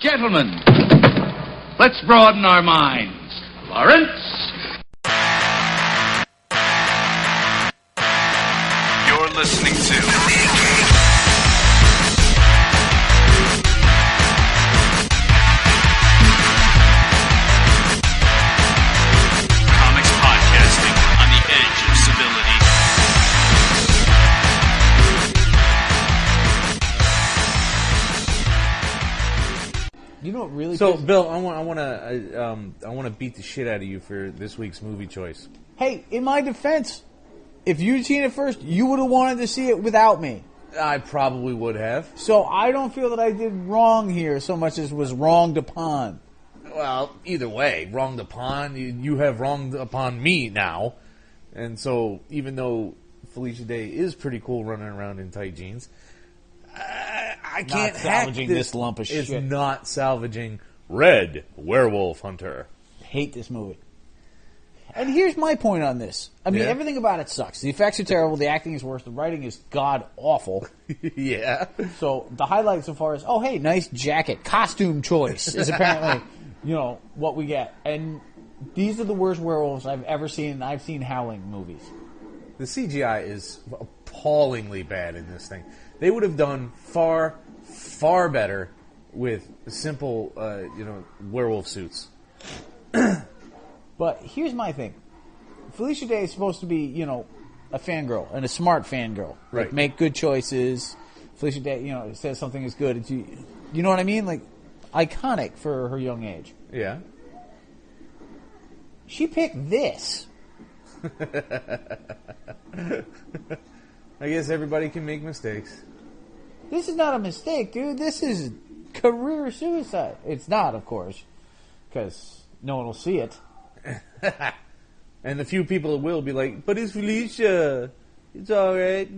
Gentlemen, let's broaden our minds. Lawrence? You're listening to Comics Podcasting on the Edge of Civility. You know what really? So, Bill, I want to beat the shit out of you for this week's movie choice. Hey, in my defense, if you'd seen it first, you would have wanted to see it without me. I probably would have. So I don't feel that I did wrong here so much as was wronged upon. Well, either way, wronged upon, you have wronged upon me now. And so, even though Felicia Day is pretty cool running around in tight jeans, I can't Not salvaging this lump of It's shit. not salvaging Red Werewolf Hunter. Hate this movie. And here's my point on this. I mean, Yeah. everything about it sucks. The effects are terrible, the acting is worse, the writing is god-awful. Yeah. So the highlight so far is, oh, hey, nice jacket. Costume choice is apparently, what we get. And these are the worst werewolves I've ever seen. I've seen Howling movies. The CGI is appallingly bad in this thing. They would have done far, far better with simple, werewolf suits. But here's my thing. Felicia Day is supposed to be, a fangirl, and a smart fangirl. Right. Like, make good choices. Felicia Day, says something is good. It's, you know what I mean? Like, iconic for her young age. Yeah. She picked this. I guess everybody can make mistakes. This is not a mistake, dude. This is career suicide. It's not, of course, because no one will see it. And the few people that will be like, but it's Felicia. It's alright.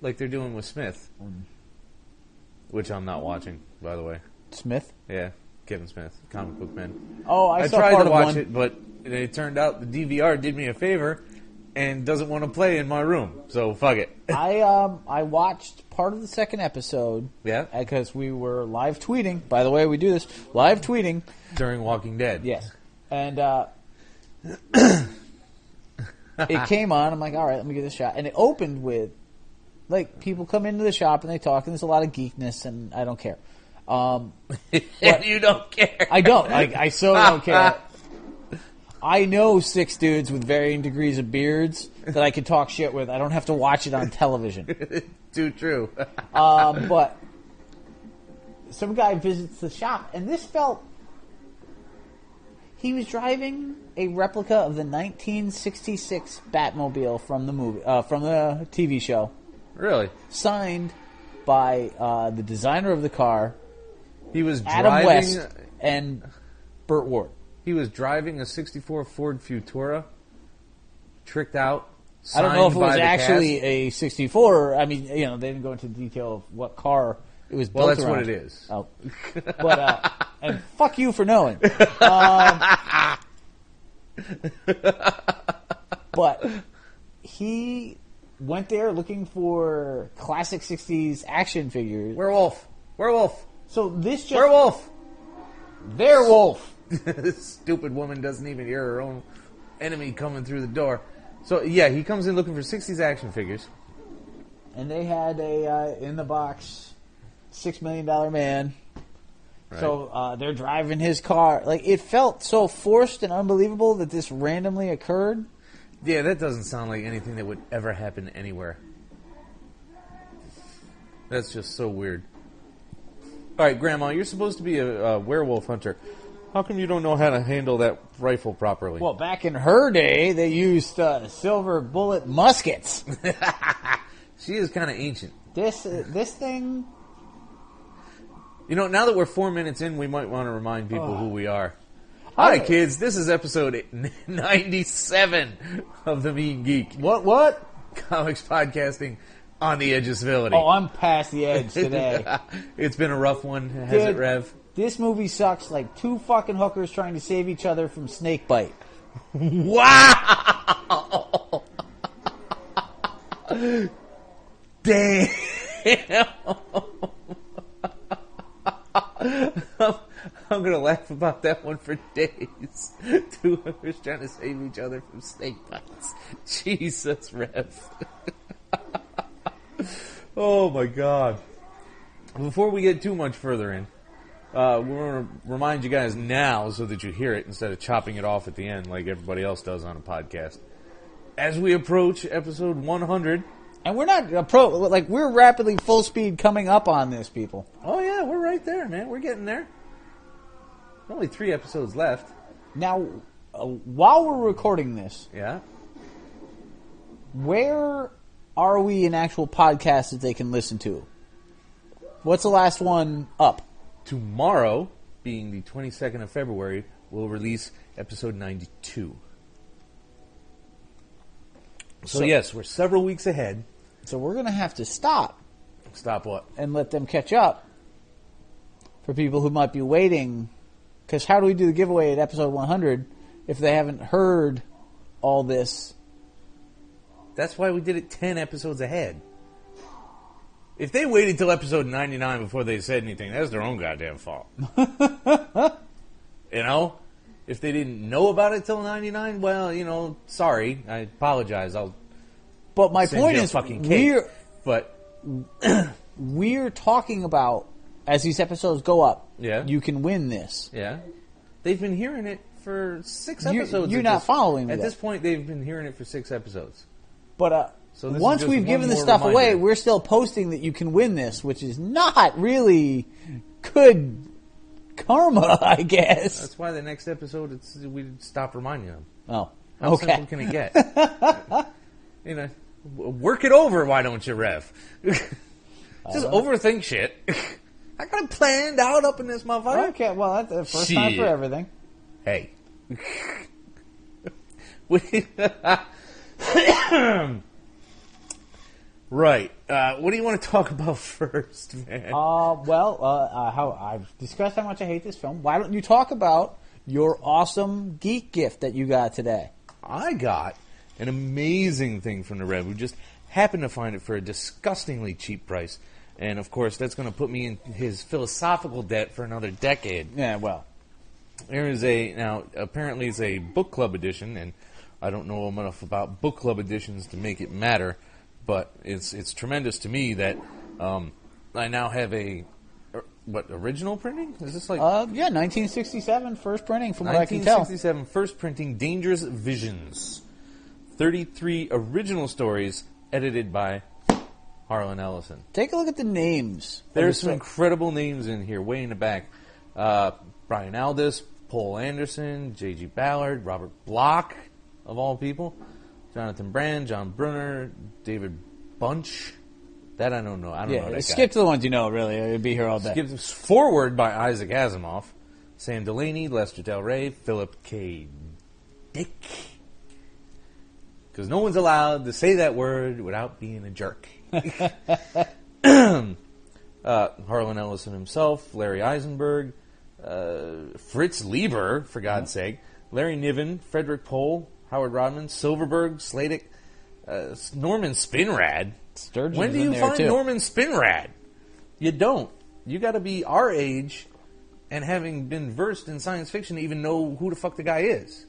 Like they're doing with Smith. Which I'm not watching, by the way. Smith? Yeah, Kevin Smith, Comic Book Man. Oh, I saw tried part to of watch one. it, but it turned out the DVR did me a favor and doesn't want to play in my room. So fuck it. I watched part of the second episode. Yeah? Because we were live tweeting. By the way, we do this. Live tweeting. During Walking Dead. Yes. And it came on. I'm like, all right, let me give this a shot. And it opened with, like, people come into the shop and they talk, and there's a lot of geekness, and I don't care. You don't care. I don't. I so don't care. I know 6 dudes with varying degrees of beards that I can talk shit with. I don't have to watch it on television. Too true. But some guy visits the shop, and this felt... He was driving a replica of the 1966 Batmobile from the movie, from the TV show. Really? Signed by the designer of the car, He was Adam driving. West, and Burt Ward. He was driving a '64 Ford Futura, tricked out. I don't know if it signed by was the actually cast. a 64. I mean, they didn't go into detail of what car it was built Well, that's around. what it is. Oh. But, and fuck you for knowing. But he went there looking for classic 60s action figures. Werewolf. So this just... Werewolf. Their wolf. This stupid woman doesn't even hear her own enemy coming through the door. So, yeah, he comes in looking for 60s action figures. And they had a, in the box, $6 million man. Right. So they're driving his car. Like, it felt so forced and unbelievable that this randomly occurred. Yeah, that doesn't sound like anything that would ever happen anywhere. That's just so weird. All right, Grandma, you're supposed to be a werewolf hunter. How come you don't know how to handle that rifle properly? Well, back in her day, they used silver bullet muskets. She is kind of ancient. This thing... You know, now that we're 4 minutes in, we might want to remind people who we are. Hi, kids. This is episode 97 of The Mean Geek. What? Comics podcasting on the edge of civility. Oh, I'm past the edge today. It's been a rough one, has it, Rev? This movie sucks like 2 fucking hookers trying to save each other from snake bite. Wow! Damn! I'm gonna laugh about that one for days. Two hookers trying to save each other from snake bites. Jesus, Rev. Oh my God. Before we get too much further in, we're going to remind you guys now so that you hear it instead of chopping it off at the end like everybody else does on a podcast. As we approach episode 100... And we're not we're rapidly full speed coming up on this, people. Oh yeah, we're right there, man. We're getting there. Only 3 episodes left. Now, while we're recording this, Yeah. where are we in actual podcasts that they can listen to? What's the last one up? Tomorrow, being the 22nd of February, we'll release episode 92. So yes, we're several weeks ahead. So we're going to have to stop Stop what? and let them catch up for people who might be waiting. Because how do we do the giveaway at episode 100 if they haven't heard all this? That's why we did it 10 episodes ahead. If they waited till episode 99 before they said anything, that's their own goddamn fault. You know? If they didn't know about it till 99, well, sorry. I apologize. But my send point you a is, fucking cake. we're talking about, as these episodes go up, Yeah. you can win this. Yeah. They've been hearing it for 6 You- episodes. you're at not this- following me At there. this point, they've been hearing it for 6 episodes. But So this is once just we've one given this more stuff away, reminder. we're still posting that you can win this, which is not really good karma, I guess. That's why the next episode, we stop reminding them. Oh, How okay. simple can it get? Work it over, why don't you, Rev? Just overthink shit. I got it planned out up in this motherfucker. Okay, well, that's the first time for Shit. everything. Hey. Right. What do you want to talk about first, man? How I've discussed how much I hate this film. Why don't you talk about your awesome geek gift that you got today? I got an amazing thing from the Rev who just happened to find it for a disgustingly cheap price. And, of course, that's going to put me in his philosophical debt for another decade. Yeah, well, There is apparently it's a book club edition, and I don't know enough about book club editions to make it matter, but it's tremendous to me that I now have original printing? Is this like... 1967 first printing from what I can tell. 1967 first printing, Dangerous Visions. 33 original stories edited by Harlan Ellison. Take a look at the names. There's some incredible names in here, way in the back. Brian Aldiss, Paul Anderson, J.G. Ballard, Robert Bloch, of all people, Jonathan Brand, John Brunner, David Bunch. That I don't know. I don't know that guy. Skip to the ones you know, really. It'd be here all day. Skip forward by Isaac Asimov, Sam Delaney, Lester Del Rey, Philip K. Dick. Because no one's allowed to say that word without being a jerk. Harlan Ellison himself, Larry Eisenberg, Fritz Lieber, for God's sake, Larry Niven, Frederick Pohl, Howard Rodman, Silverberg, Sladek, Norman Spinrad. Sturgeon's When do in you there, find too. Norman Spinrad? You don't. You got to be our age and having been versed in science fiction to even know who the fuck the guy is.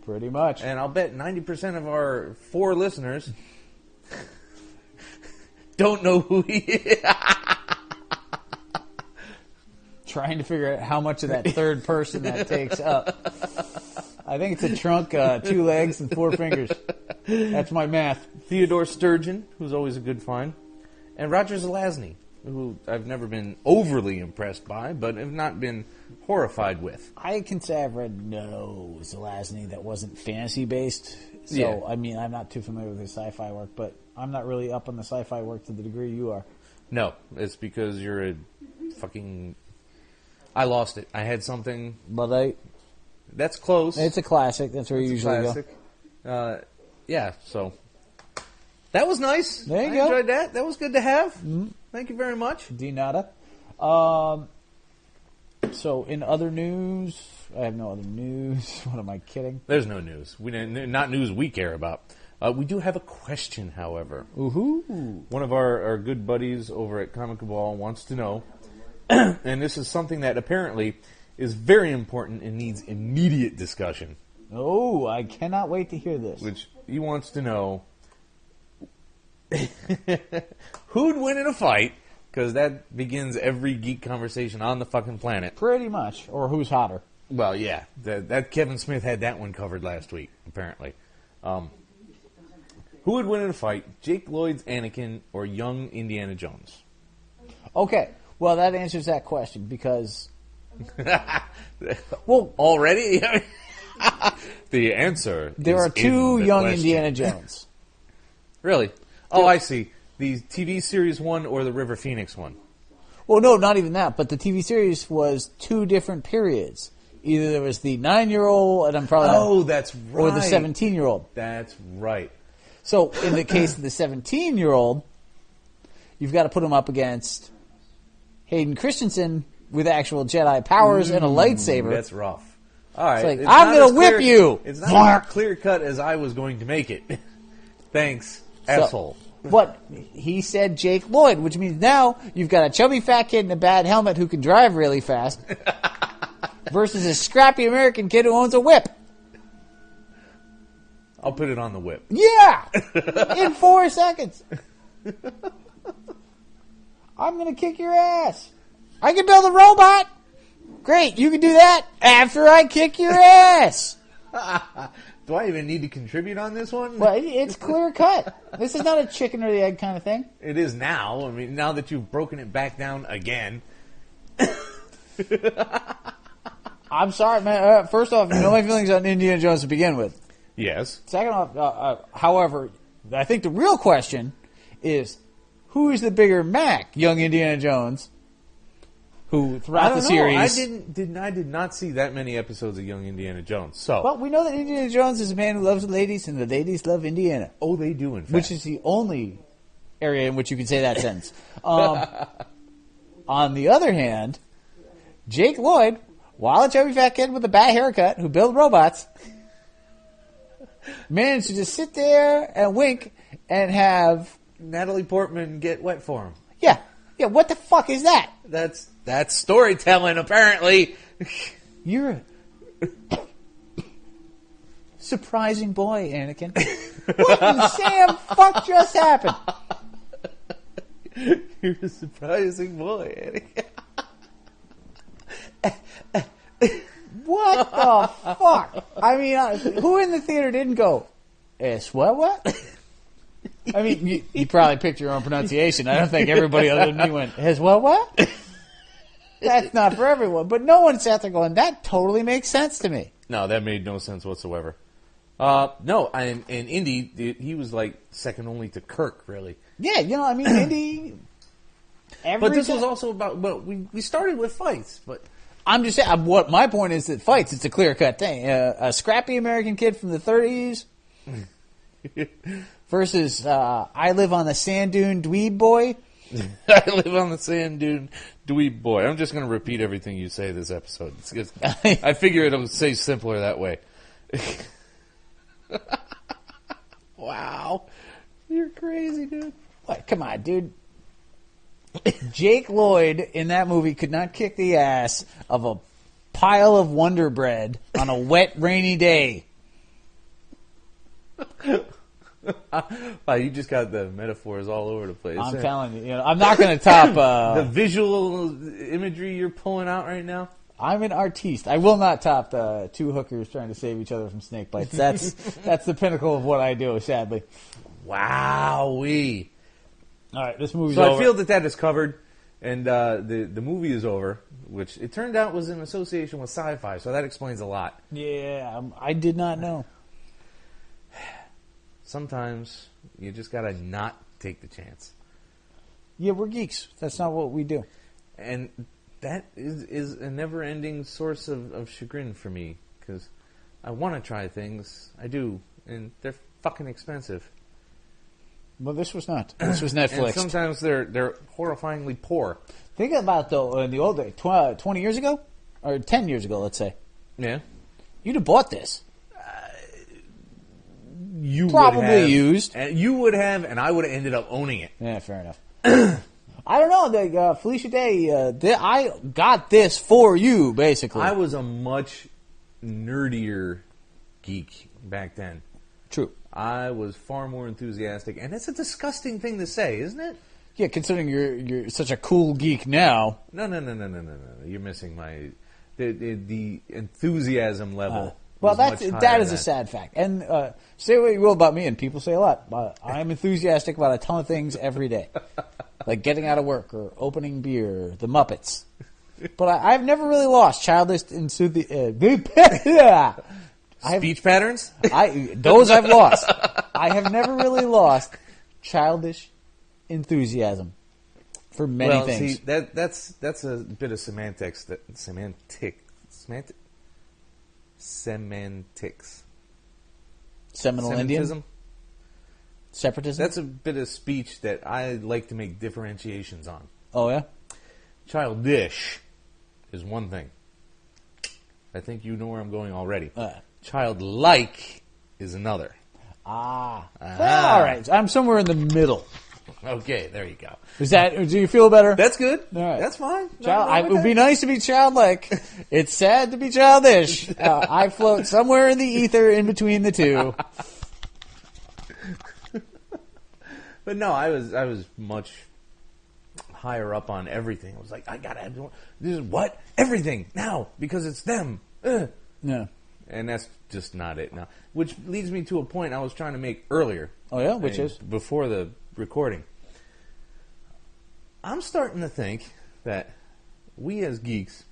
Pretty much. And I'll bet 90% of our 4 listeners don't know who he is. Trying to figure out how much of that third person that takes up. I think it's a trunk, 2 legs, and 4 fingers. That's my math. Theodore Sturgeon, who's always a good find. And Roger Zelazny, who I've never been overly impressed by, but have not been horrified with. I can say I've read no Zelazny that wasn't fantasy-based. So, Yeah. I mean, I'm not too familiar with his sci-fi work, but I'm not really up on the sci-fi work to the degree you are. No, it's because you're a fucking... I lost it. I had something... But That's close. it's a classic. That's where you It's a usually classic. Yeah, so... That was nice. There you I go. enjoyed that. That was good to have. Thank you very much. go. De nada. So, in other news... I have no other news. What am I kidding? There's no news. Not news we care about. We do have a question, however. Woohoo! One of our good buddies over at Comic Cabal wants to know, And this is something that apparently is very important and needs immediate discussion. Oh, I cannot wait to hear this. Which he wants to know who'd win in a fight, because that begins every geek conversation on the fucking planet. Pretty much. Or who's hotter. Well, yeah. That Kevin Smith had that one covered last week, apparently. Who would win in a fight, Jake Lloyd's Anakin or young Indiana Jones? Okay. Well, that answers that question because... Well, already? The answer there is are two in the young question. Indiana Jones. Really? Oh, I see. The TV series one or the River Phoenix one? Well, no, not even that. But the TV series was two different periods. Either there was the 9-year-old, and I'm probably Oh, that's right. or the 17-year-old. That's right. So in the case of the 17-year-old, you've got to put him up against Hayden Christensen with actual Jedi powers and a lightsaber. That's rough. All right. It's like, It's I'm not going as to whip clear- you. It's not as clear cut as I was going to make it. Thanks, asshole. But he said Jake Lloyd, which means now you've got a chubby fat kid in a bad helmet who can drive really fast versus a scrappy American kid who owns a whip. I'll put it on the whip. Yeah! In 4 seconds. I'm going to kick your ass. I can build a robot. Great, you can do that after I kick your ass. Do I even need to contribute on this one? Well, it's clear cut. This is not a chicken or the egg kind of thing. It is now. I mean, now that you've broken it back down again. I'm sorry, man. First off, you know my feelings on Indiana Jones to begin with. Yes. Second off, however, I think the real question is, who is the bigger Mac, young Indiana Jones, who throughout the series... I did not see that many episodes of Young Indiana Jones. So, Well, we know that Indiana Jones is a man who loves the ladies, and the ladies love Indiana. oh, they do in fact. Which is the only area in which you can say that sentence. On the other hand, Jake Lloyd, while a chubby fat kid with a bad haircut who built robots, managed to just sit there and wink and have... Natalie Portman get wet for him. Yeah, what the fuck is that? That's storytelling, apparently. You're a surprising boy, Anakin. What in Sam fuck just happened? You're a surprising boy, Eddie. What the fuck? I mean, who in the theater didn't go, what? I mean, you probably picked your own pronunciation. I don't think everybody other than me went, what? That's not for everyone. But no one sat there going, that totally makes sense to me. No, that made no sense whatsoever. No, and Indy, he was like second only to Kirk, really. Yeah, I mean, Indy... But this was also about, well, we started with fights, but... I'm just saying, what my point is that fights, it's a clear-cut thing. A scrappy American kid from the 30s versus I live on the sand dune dweeb boy. I live on the sand dune dweeb boy. I'm just going to repeat everything you say this episode. I figure it'll say simpler that way. Wow. You're crazy, dude. What? Come on, dude. Jake Lloyd in that movie could not kick the ass of a pile of Wonder Bread on a wet, rainy day. Wow, you just got the metaphors all over the place. I'm telling you, I'm not going to top... the visual imagery you're pulling out right now? I'm an artiste. I will not top the two hookers trying to save each other from snake bites. That's the pinnacle of what I do, sadly. Wowee. All right, this movie's So over. I feel that is covered, and the movie is over, which it turned out was in association with sci-fi, so that explains a lot. Yeah, I did not know. Sometimes you just gotta not take the chance. Yeah, we're geeks. That's not what we do. And that is a never-ending source of chagrin for me, because I want to try things. I do, and they're fucking expensive. Well, this was not. This was Netflix. And sometimes they're horrifyingly poor. Think about, though, in the old days, 20 years ago? Or 10 years ago, let's say. Yeah. You'd have bought this. You Probably would have, used. And you would have, and I would have ended up owning it. Yeah, fair enough. I don't know. Felicia Day, I got this for you, basically. I was a much nerdier geek back then. True. I was far more enthusiastic, and it's a disgusting thing to say, isn't it? Yeah, considering you're such a cool geek now. No. You're missing the enthusiasm level. Well, was much that higher is than a sad fact. And say what you will about me, and people say a lot, but I'm enthusiastic about a ton of things every day. Like getting out of work or opening beer, the Muppets. But I've never really lost childish enthusiasm. Speech patterns? Those I've lost. I have never really lost childish enthusiasm for many things. See, that's a bit of semantics. Semantics. Seminole Indian? Semitism? Separatism? That's a bit of speech that I like to make differentiations on. Oh, yeah? Childish is one thing. I think you know where I'm going already. Childlike is another. Well, all right. I'm somewhere in the middle. Okay, there you go. Do you feel better? That's good. All right. That's fine. It would be nice to be childlike. It's sad to be childish. I float somewhere in the ether in between the two. But no, I was much higher up on everything. I was like, I gotta have this is what? Everything now because it's them. Yeah. And that's just not it now. Which leads me to a point I was trying to make earlier. Oh yeah, which is before the recording. I'm starting to think that we as geeks,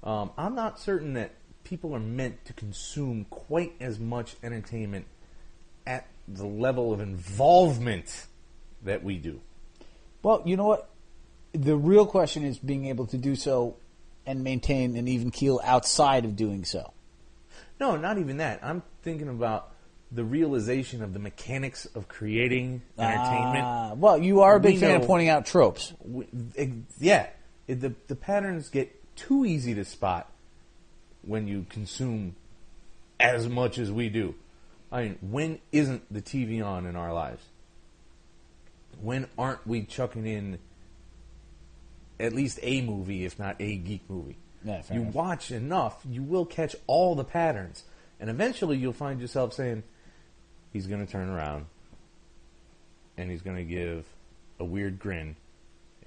I'm not certain that people are meant to consume quite as much entertainment at the level of involvement that we do. Well, you know what? The real question is being able to do so and maintain an even keel outside of doing so. No, not even that. I'm thinking about the realization of the mechanics of creating entertainment. Well, you are a big fan of pointing out tropes. The patterns get too easy to spot when you consume as much as we do. I mean, when isn't the TV on in our lives? When aren't we chucking in at least a movie, if not a geek movie? Yeah, you enough. Watch enough, you will catch all the patterns. And eventually you'll find yourself saying, he's going to turn around and he's going to give a weird grin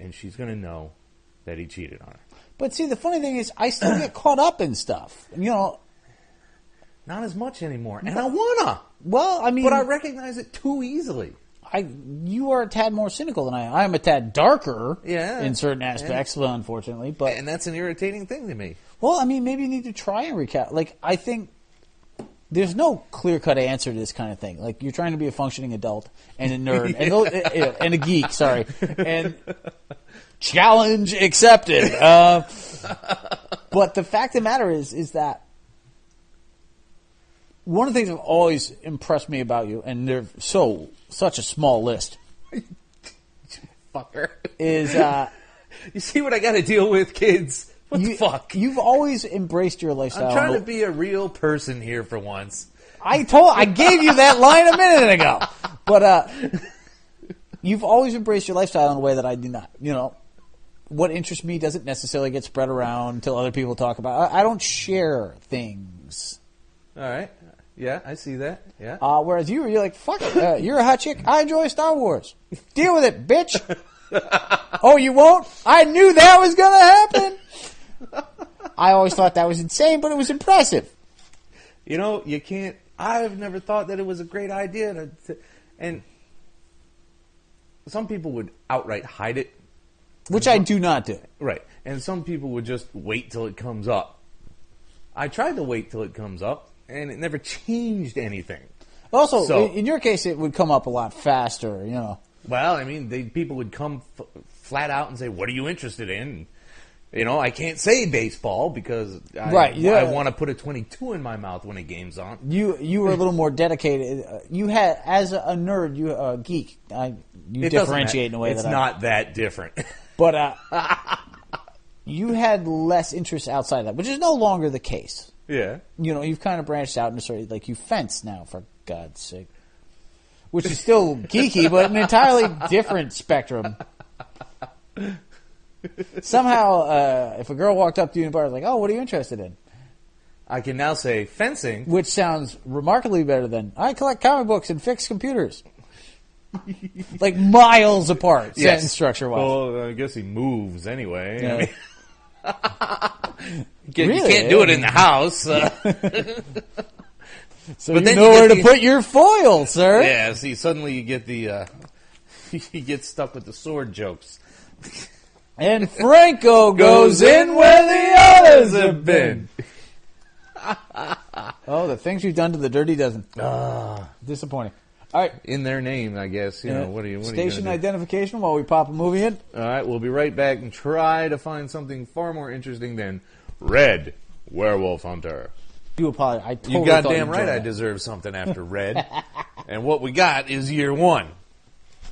and she's going to know that he cheated on her. But see, the funny thing is, I still get caught up in stuff. You know, not as much anymore. And I wanna. Well, I mean, but I recognize it too easily. You are a tad more cynical than I am. I am a tad darker in certain aspects, unfortunately. And that's an irritating thing to me. Well, I mean, maybe you need to try and recap. Like, I think there's no clear-cut answer to this kind of thing. Like, you're trying to be a functioning adult and a nerd and a geek, sorry. And challenge accepted. But the fact of the matter is that one of the things that have always impressed me about you, and they're such a small list, fucker, is you see what I got to deal with, kids? What the fuck? You've always embraced your lifestyle. I'm trying to be a real person here for once. I gave you that line a minute ago, but you've always embraced your lifestyle in a way that I do not. You know, what interests me doesn't necessarily get spread around until other people talk about it. I don't share things. All right. Yeah, I see that. Yeah. Whereas you're like, fuck it. You're a hot chick. I enjoy Star Wars. Deal with it, bitch. Oh, you won't? I knew that was going to happen. I always thought that was insane, but it was impressive. You know, you can't. I've never thought that it was a great idea. And some people would outright hide it. Which I do not do. Right. And some people would just wait till it comes up. I tried to wait till it comes up. And it never changed anything. Also, in your case, it would come up a lot faster, you know. Well, I mean, people would come flat out and say, what are you interested in? You know, I can't say baseball because I want to put a 22 in my mouth when a game's on. You were a little more dedicated. You had, as a nerd, you a geek. You differentiate in a way it's not that different. But you had less interest outside of that, which is no longer the case. Yeah. You know, you've kind of branched out into sort of, like, you fence now, for God's sake. Which is still geeky, but an entirely different spectrum. Somehow, if a girl walked up to you in a bar, like, "Oh, what are you interested in?" I can now say fencing. Which sounds remarkably better than, "I collect comic books and fix computers." Like miles apart, sentence structure-wise. Well, I guess he moves anyway. Yeah. I mean, you Really? can't do it in the house. So But you then know you where get to the- put your foil, sir. Yeah, see, suddenly you get the... you get stuck with the sword jokes. And Franco goes in where the others have been. Oh, the things you've done to the Dirty Dozen. Disappointing. All right. In their name, I guess. You know, what are you Station gonna do? identification while we pop a movie in. All right, we'll be right back and try to find something far more interesting than Red Werewolf Hunter. Do apologize. I totally You thought goddamn you'd right enjoy I that. deserve something after Red. And what we got is Year One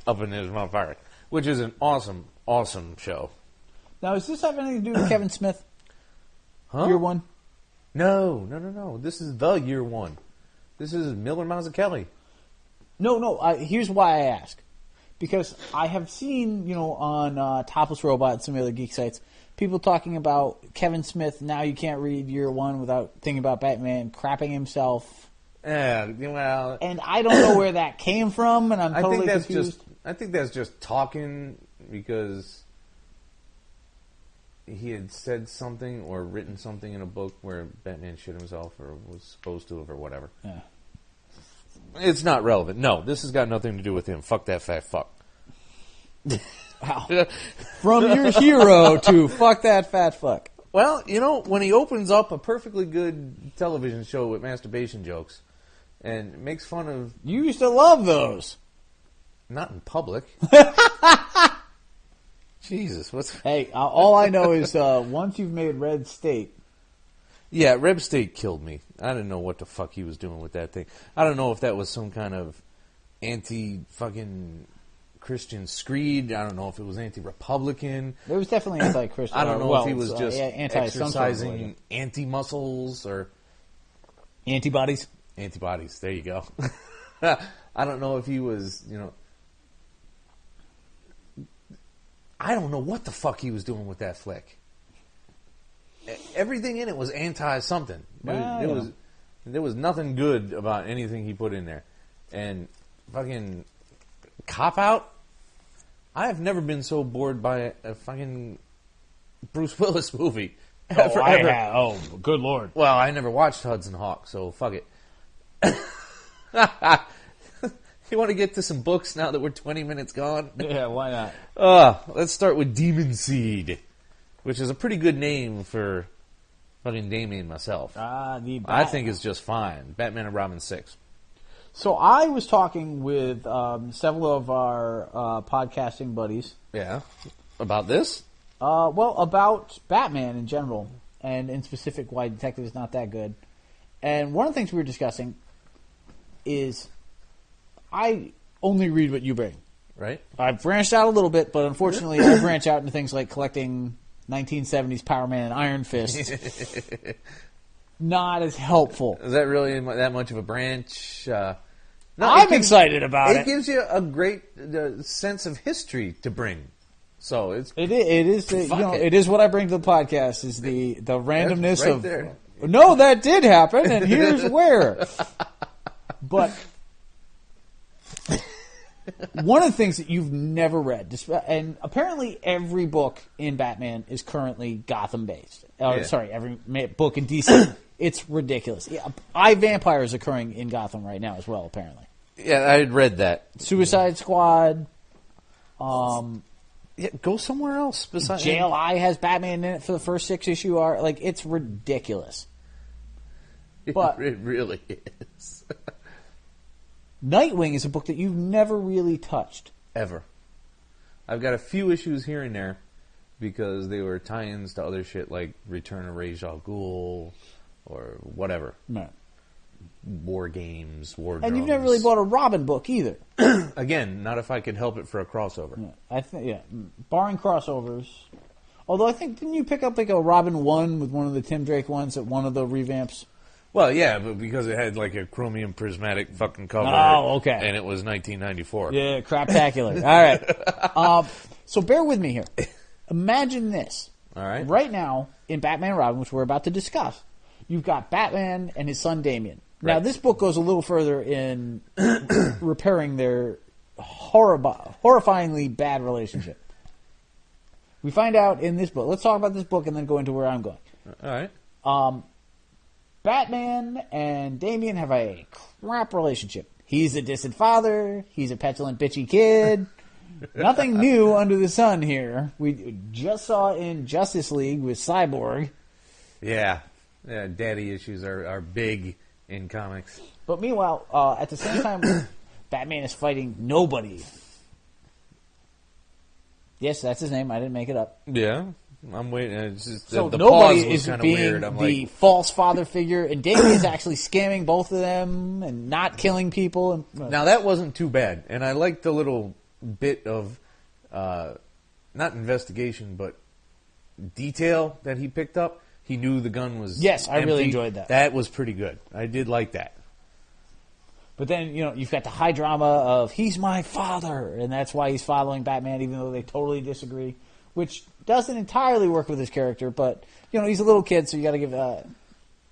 up in this motherfucker, which is an awesome, awesome show. Now, does this have anything to do with Kevin Smith? Huh? Year One? No. This is the Year One. This is Miller Mazzucchelli. No. Here's why I ask. Because I have seen, on Topless Robot and some other geek sites, people talking about Kevin Smith, now you can't read Year One without thinking about Batman crapping himself. Yeah, well... And I don't know where that came from, and I'm totally confused. I think that's just talking because he had said something or written something in a book where Batman shit himself or was supposed to have or whatever. Yeah. It's not relevant. No, this has got nothing to do with him. Fuck that fat fuck. Wow. From your hero to fuck that fat fuck. Well, when he opens up a perfectly good television show with masturbation jokes and makes fun of... You used to love those. Not in public. Jesus, what's... Hey, all I know is once you've made Red State... Yeah, Reb State killed me. I didn't know what the fuck he was doing with that thing. I don't know if that was some kind of anti-fucking Christian screed. I don't know if it was anti-Republican. It was definitely anti-Christian. I don't know if he was just anti-exercising anti-muscles or... Antibodies. Antibodies, there you go. I don't know if he was, I don't know what the fuck he was doing with that flick. Everything in it was anti-something. There was nothing good about anything he put in there. And fucking Cop-Out? I have never been so bored by a fucking Bruce Willis movie. Oh, good lord. Well, I never watched Hudson Hawk, so fuck it. You want to get to some books now that we're 20 minutes gone? Yeah, why not? Let's start with Demon Seed, which is a pretty good name for fucking Damien myself. I think it's just fine. Batman and Robin 6. So I was talking with several of our podcasting buddies. Yeah. About this? About Batman in general, and in specific why Detective is not that good. And one of the things we were discussing is I only read what you bring. Right. I've branched out a little bit, but unfortunately I branch out into things like collecting 1970s Power Man and Iron Fist. Not as helpful. Is that really that much of a branch? No, I'm excited about it. It gives you a great sense of history to bring. So it is it is what I bring to the podcast is the randomness right of there. No, that did happen, and here's where. But one of the things that you've never read, and apparently every book in Batman is currently Gotham-based. Sorry, every book in DC. It's ridiculous. Yeah, iVampire is occurring in Gotham right now as well, apparently. Yeah, I had read that. Suicide Squad. Yeah, go somewhere else. Besides JLI has Batman in it for the first 6 issue arc. Like, it's ridiculous. But it really is. Nightwing is a book that you've never really touched. Ever. I've got a few issues here and there because they were tie-ins to other shit like Return of Ra's al Ghul or whatever. No. War games, war And drums. you've never really bought a Robin book either. Again, not if I could help it for a crossover. Yeah, I think barring crossovers. Although I think didn't you pick up like a Robin 1 with one of the Tim Drake ones at one of the revamps? Well, yeah, but because it had like a chromium prismatic fucking cover. Oh, okay. And it was 1994. Yeah, craptacular. All right. So bear with me here. Imagine this. All right. Right now, in Batman and Robin, which we're about to discuss, you've got Batman and his son Damian. Now, Right. this book goes a little further in repairing their horrifyingly bad relationship. We find out in this book. Let's talk about this book and then go into where I'm going. All right. Batman and Damian have a crap relationship. He's a distant father. He's a petulant, bitchy kid. Nothing new under the sun here. We just saw in Justice League with Cyborg. Yeah. Daddy issues are big in comics. But meanwhile, at the same time, Batman is fighting nobody. Yes, that's his name. I didn't make it up. Yeah. I'm waiting. It's just, So the nobody pause was is kind of being weird. I'm the like, false father figure, and Damian's actually scamming both of them and not killing people. And, now that wasn't too bad, and I liked the little bit of not investigation, but detail that he picked up. He knew the gun was Yes, I really empty. enjoyed that. That was pretty good. I did like that. But then, you've got the high drama of, he's my father, and that's why he's following Batman, even though they totally disagree, which doesn't entirely work with his character, but, he's a little kid, so you gotta give,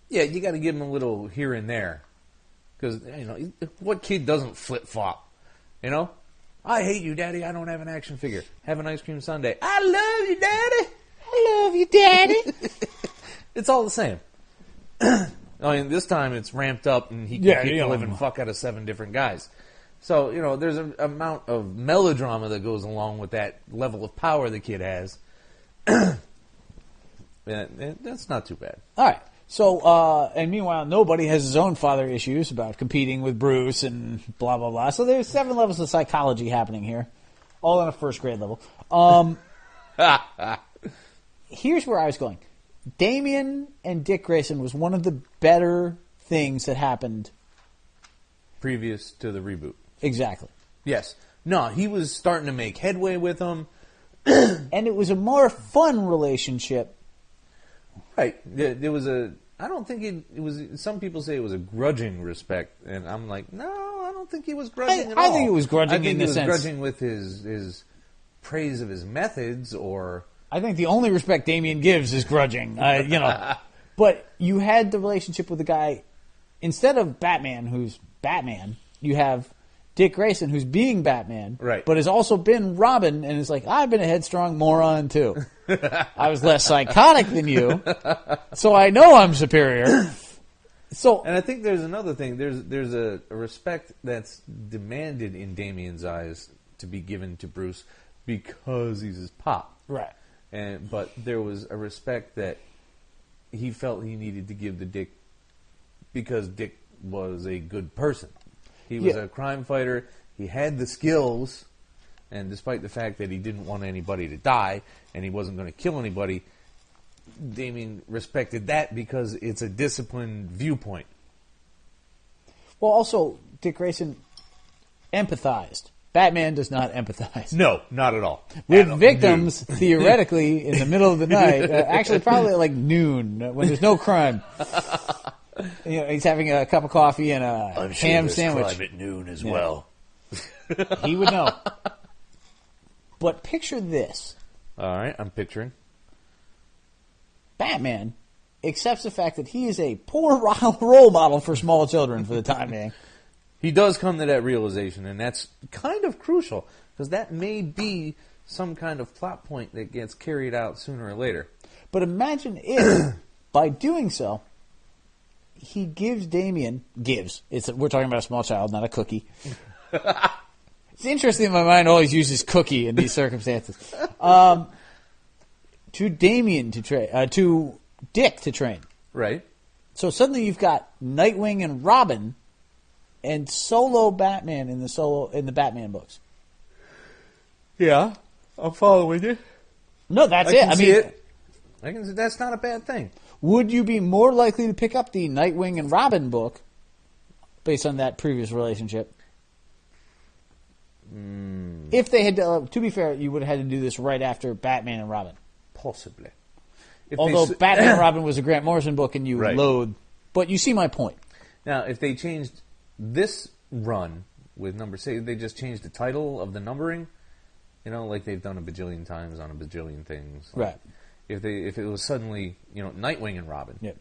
Yeah, you got to give him a little here and there. Because, what kid doesn't flip-flop? I hate you, Daddy. I don't have an action figure. Have an ice cream sundae. I love you, Daddy. I love you, Daddy. It's all the same. This time it's ramped up, and he can Yeah, kick the living fuck out of 7 different guys. So, there's an amount of melodrama that goes along with that level of power the kid has. That's not too bad. All right. So, and meanwhile, nobody has his own father issues about competing with Bruce and blah, blah, blah. So there's 7 levels of psychology happening here, all on a first grade level. Here's where I was going. Damian and Dick Grayson was one of the better things that happened. Previous to the reboot. Exactly. Yes. No, he was starting to make headway with them. And it was a more fun relationship. Right. There was I don't think it was, some people say it was a grudging respect, and I'm like, no, I don't think he was grudging at all. I think it was grudging in the sense. I think he was grudging with his praise of his methods, or... I think the only respect Damian gives is grudging, But you had the relationship with the guy, instead of Batman, who's Batman, you have Dick Grayson, who's being Batman, right? But has also been Robin, and is like, I've been a headstrong moron too. I was less psychotic than you, so I know I'm superior. So, and I think there's another thing. There's a respect that's demanded in Damian's eyes to be given to Bruce because he's his pop, right? But there was a respect that he felt he needed to give to Dick because Dick was a good person. He was a crime fighter. He had the skills, and despite the fact that he didn't want anybody to die and he wasn't going to kill anybody, Damian respected that because it's a disciplined viewpoint. Well, also, Dick Grayson empathized. Batman does not empathize. No, not at all. With victims, theoretically, in the middle of the night, actually probably at like noon, when there's no crime. He's having a cup of coffee and a ham sandwich. Crime at noon as well. He would know. But picture this. All right, I'm picturing. Batman accepts the fact that he is a poor role model for small children for the time being. He does come to that realization, and that's kind of crucial, because that may be some kind of plot point that gets carried out sooner or later. But imagine if, by doing so, he gives Damian... We're talking about a small child, not a cookie. It's interesting, my mind always uses cookie in these circumstances. To Damian to train... to Dick to train. Right. So suddenly you've got Nightwing and Robin... and solo Batman in the Batman books. Yeah, I'm following you. No, that's I it. see it. I can see that's not a bad thing. Would you be more likely to pick up the Nightwing and Robin book based on that previous relationship? If they had to be fair, you would have had to do this right after Batman and Robin. Possibly. Although Batman and Robin was a Grant Morrison book and you Right. loathe. But you see my point. Now, if they changed this run with number 6, they just changed the title of the numbering, You know, like they've done a bajillion times on a bajillion things. Like, Right. If it was suddenly, Nightwing and Robin. Yeah.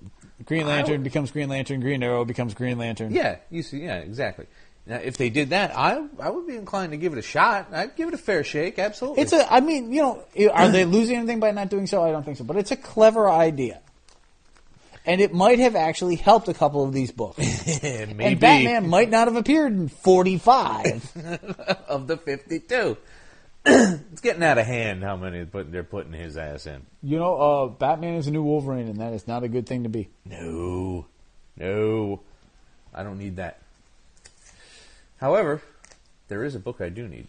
Green Lantern becomes Green Lantern. Green Arrow becomes Green Lantern. Yeah, you see, yeah, exactly. Now, if they did that, I would be inclined to give it a shot. I'd give it a fair shake, absolutely. Are they losing anything by not doing so? I don't think so. But it's a clever idea. And it might have actually helped a couple of these books. Maybe. And Batman might not have appeared in 45. Of the 52. It's getting out of hand how many they're putting his ass in. Batman is a new Wolverine, and that is not a good thing to be. No. I don't need that. However, there is a book I do need.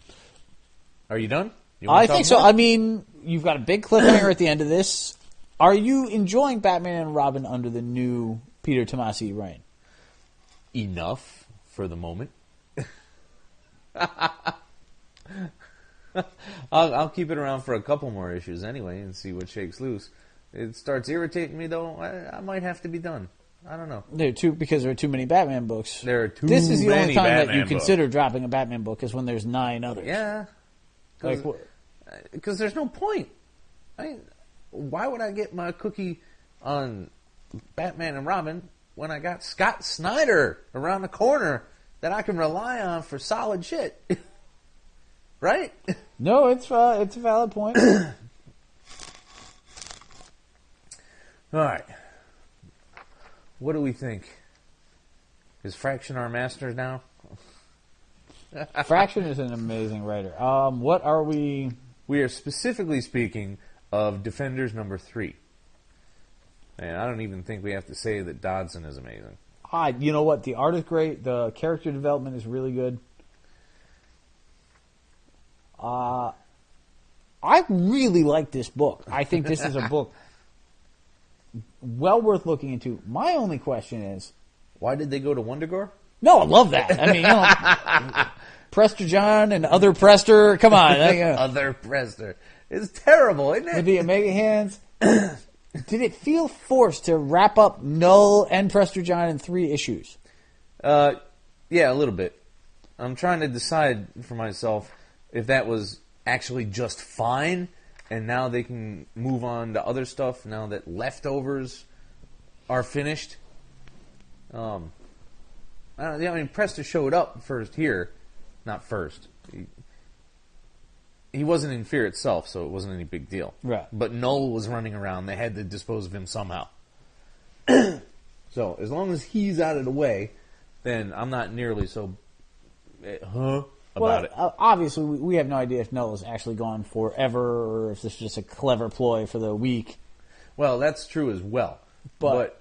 Are you done? I think so. I mean, you've got a big cliffhanger at the end of this. Are you enjoying Batman and Robin under the new Peter Tomasi reign? Enough for the moment. I'll keep it around for a couple more issues anyway and see what shakes loose. It starts irritating me though. I might have to be done. I don't know. Because there are too many Batman books. There are too This is the many only time Batman that you books. consider dropping a Batman book is when there's 9 others. Yeah. Because there's no point. Why would I get my cookie on Batman and Robin when I got Scott Snyder around the corner that I can rely on for solid shit? Right? No, it's a valid point. All right. What do we think? Is Fraction our master now? Fraction is an amazing writer. What are we... We are specifically speaking of Defenders number 3. And I don't even think we have to say that Dodson is amazing. You know what? The art is great. The character development is really good. I really like this book. I think this is a book well worth looking into. My only question is... Why did they go to Wondergore? No, I love that. I mean, Prester John and Other Prester. Come on. Other Prester. It's terrible, isn't it? With the Omega Hands. Did it feel forced to wrap up Null and Prester John in 3 issues? Yeah, a little bit. I'm trying to decide for myself if that was actually just fine, and now they can move on to other stuff now that Leftovers are finished. I mean, Prester showed up first here. Not first. He wasn't in Fear itself, so it wasn't any big deal. Right. But Null was running around. They had to dispose of him somehow. So, as long as he's out of the way, then I'm not nearly so about it. Obviously, we have no idea if Null is actually gone forever or if this is just a clever ploy for the week. Well, that's true as well. But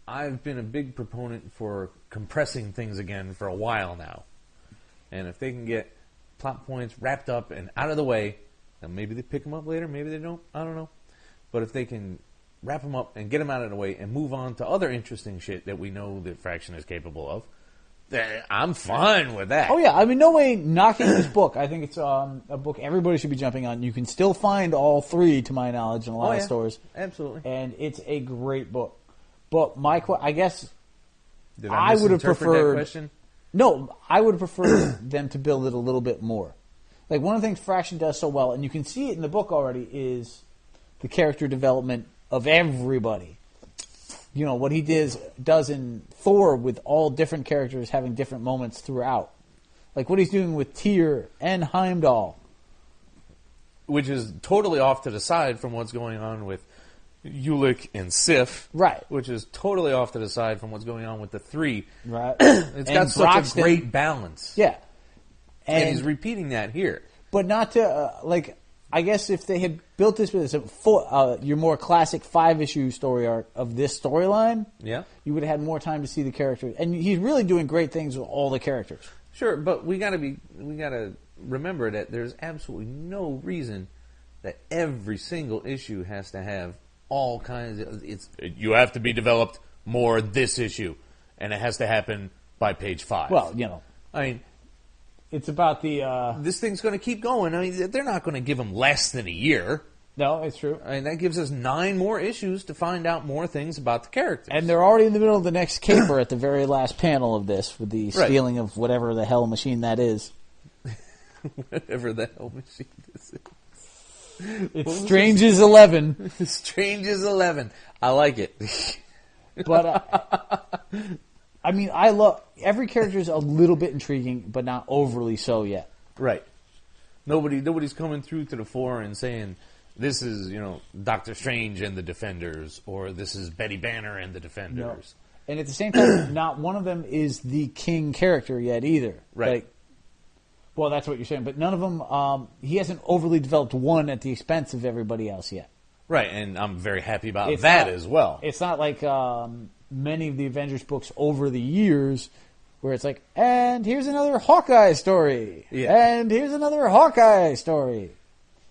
I've been a big proponent for compressing things again for a while now. And if they can get plot points wrapped up and out of the way, and maybe they pick them up later, maybe they don't, I don't know. But if they can wrap them up and get them out of the way and move on to other interesting shit that we know that Fraction is capable of, then I'm fine with that. Oh, yeah. I mean, no way knocking this book. I think it's a book everybody should be jumping on. You can still find all 3, to my knowledge, in a lot of stores. Absolutely. And it's a great book. But I guess Did I would have misinterpret preferred... that question? No, I would have preferred them to build it a little bit more. Like, one of the things Fraction does so well, and you can see it in the book already, is the character development of everybody. You know, what he does in Thor with all different characters having different moments throughout. Like what he's doing with Tyr and Heimdall. Which is totally off to the side from what's going on with Ulick and Sif. Right. Which is totally off to the side from what's going on with the 3. Right. It's got And such Broxton. a great balance. Yeah. And he's repeating that here. But not to, I guess if they had built this with your more classic 5-issue story arc of this storyline, Yeah. you would have had more time to see the characters. And he's really doing great things with all the characters. Sure, but we gotta remember that there's absolutely no reason that every single issue has to have all kinds of... You have to be developed more this issue, and it has to happen by page 5. Well, you know. I mean... It's about the... This thing's going to keep going. I mean, they're not going to give them less than a year. No, it's true. I mean, that gives us 9 more issues to find out more things about the characters. And they're already in the middle of the next caper at the very last panel of this with the stealing of whatever the hell machine that is. Whatever the hell machine this is. It's Strange as 11. Strange as 11. I like it. But, I mean, I love... Every character is a little bit intriguing, but not overly so yet. Right. Nobody's coming through to the fore and saying, this is, Doctor Strange and the Defenders, or this is Betty Banner and the Defenders. No. And at the same time, not one of them is the king character yet either. Right. Like, well, that's what you're saying. But none of them, he hasn't overly developed one at the expense of everybody else yet. Right, and I'm very happy about that as well. It's not like many of the Avengers books over the years where it's like, and here's another Hawkeye story. Yeah. And here's another Hawkeye story.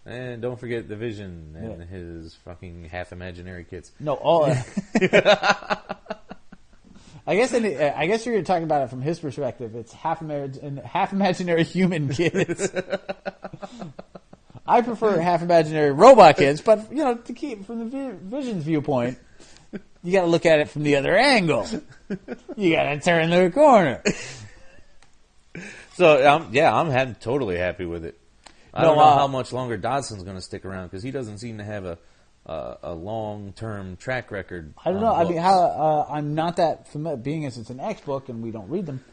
And don't forget the Vision and his fucking half-imaginary kids. No, all... I guess you're talking about it from his perspective. It's half imaginary human kids. I prefer half imaginary robot kids, but to keep from the Vision's viewpoint, you got to look at it from the other angle. You got to turn the corner. So I'm totally happy with it. I don't know how much longer Dodson's going to stick around because he doesn't seem to have a long-term track record. I don't know. I mean, I'm not that familiar, being as it's an X book and we don't read them.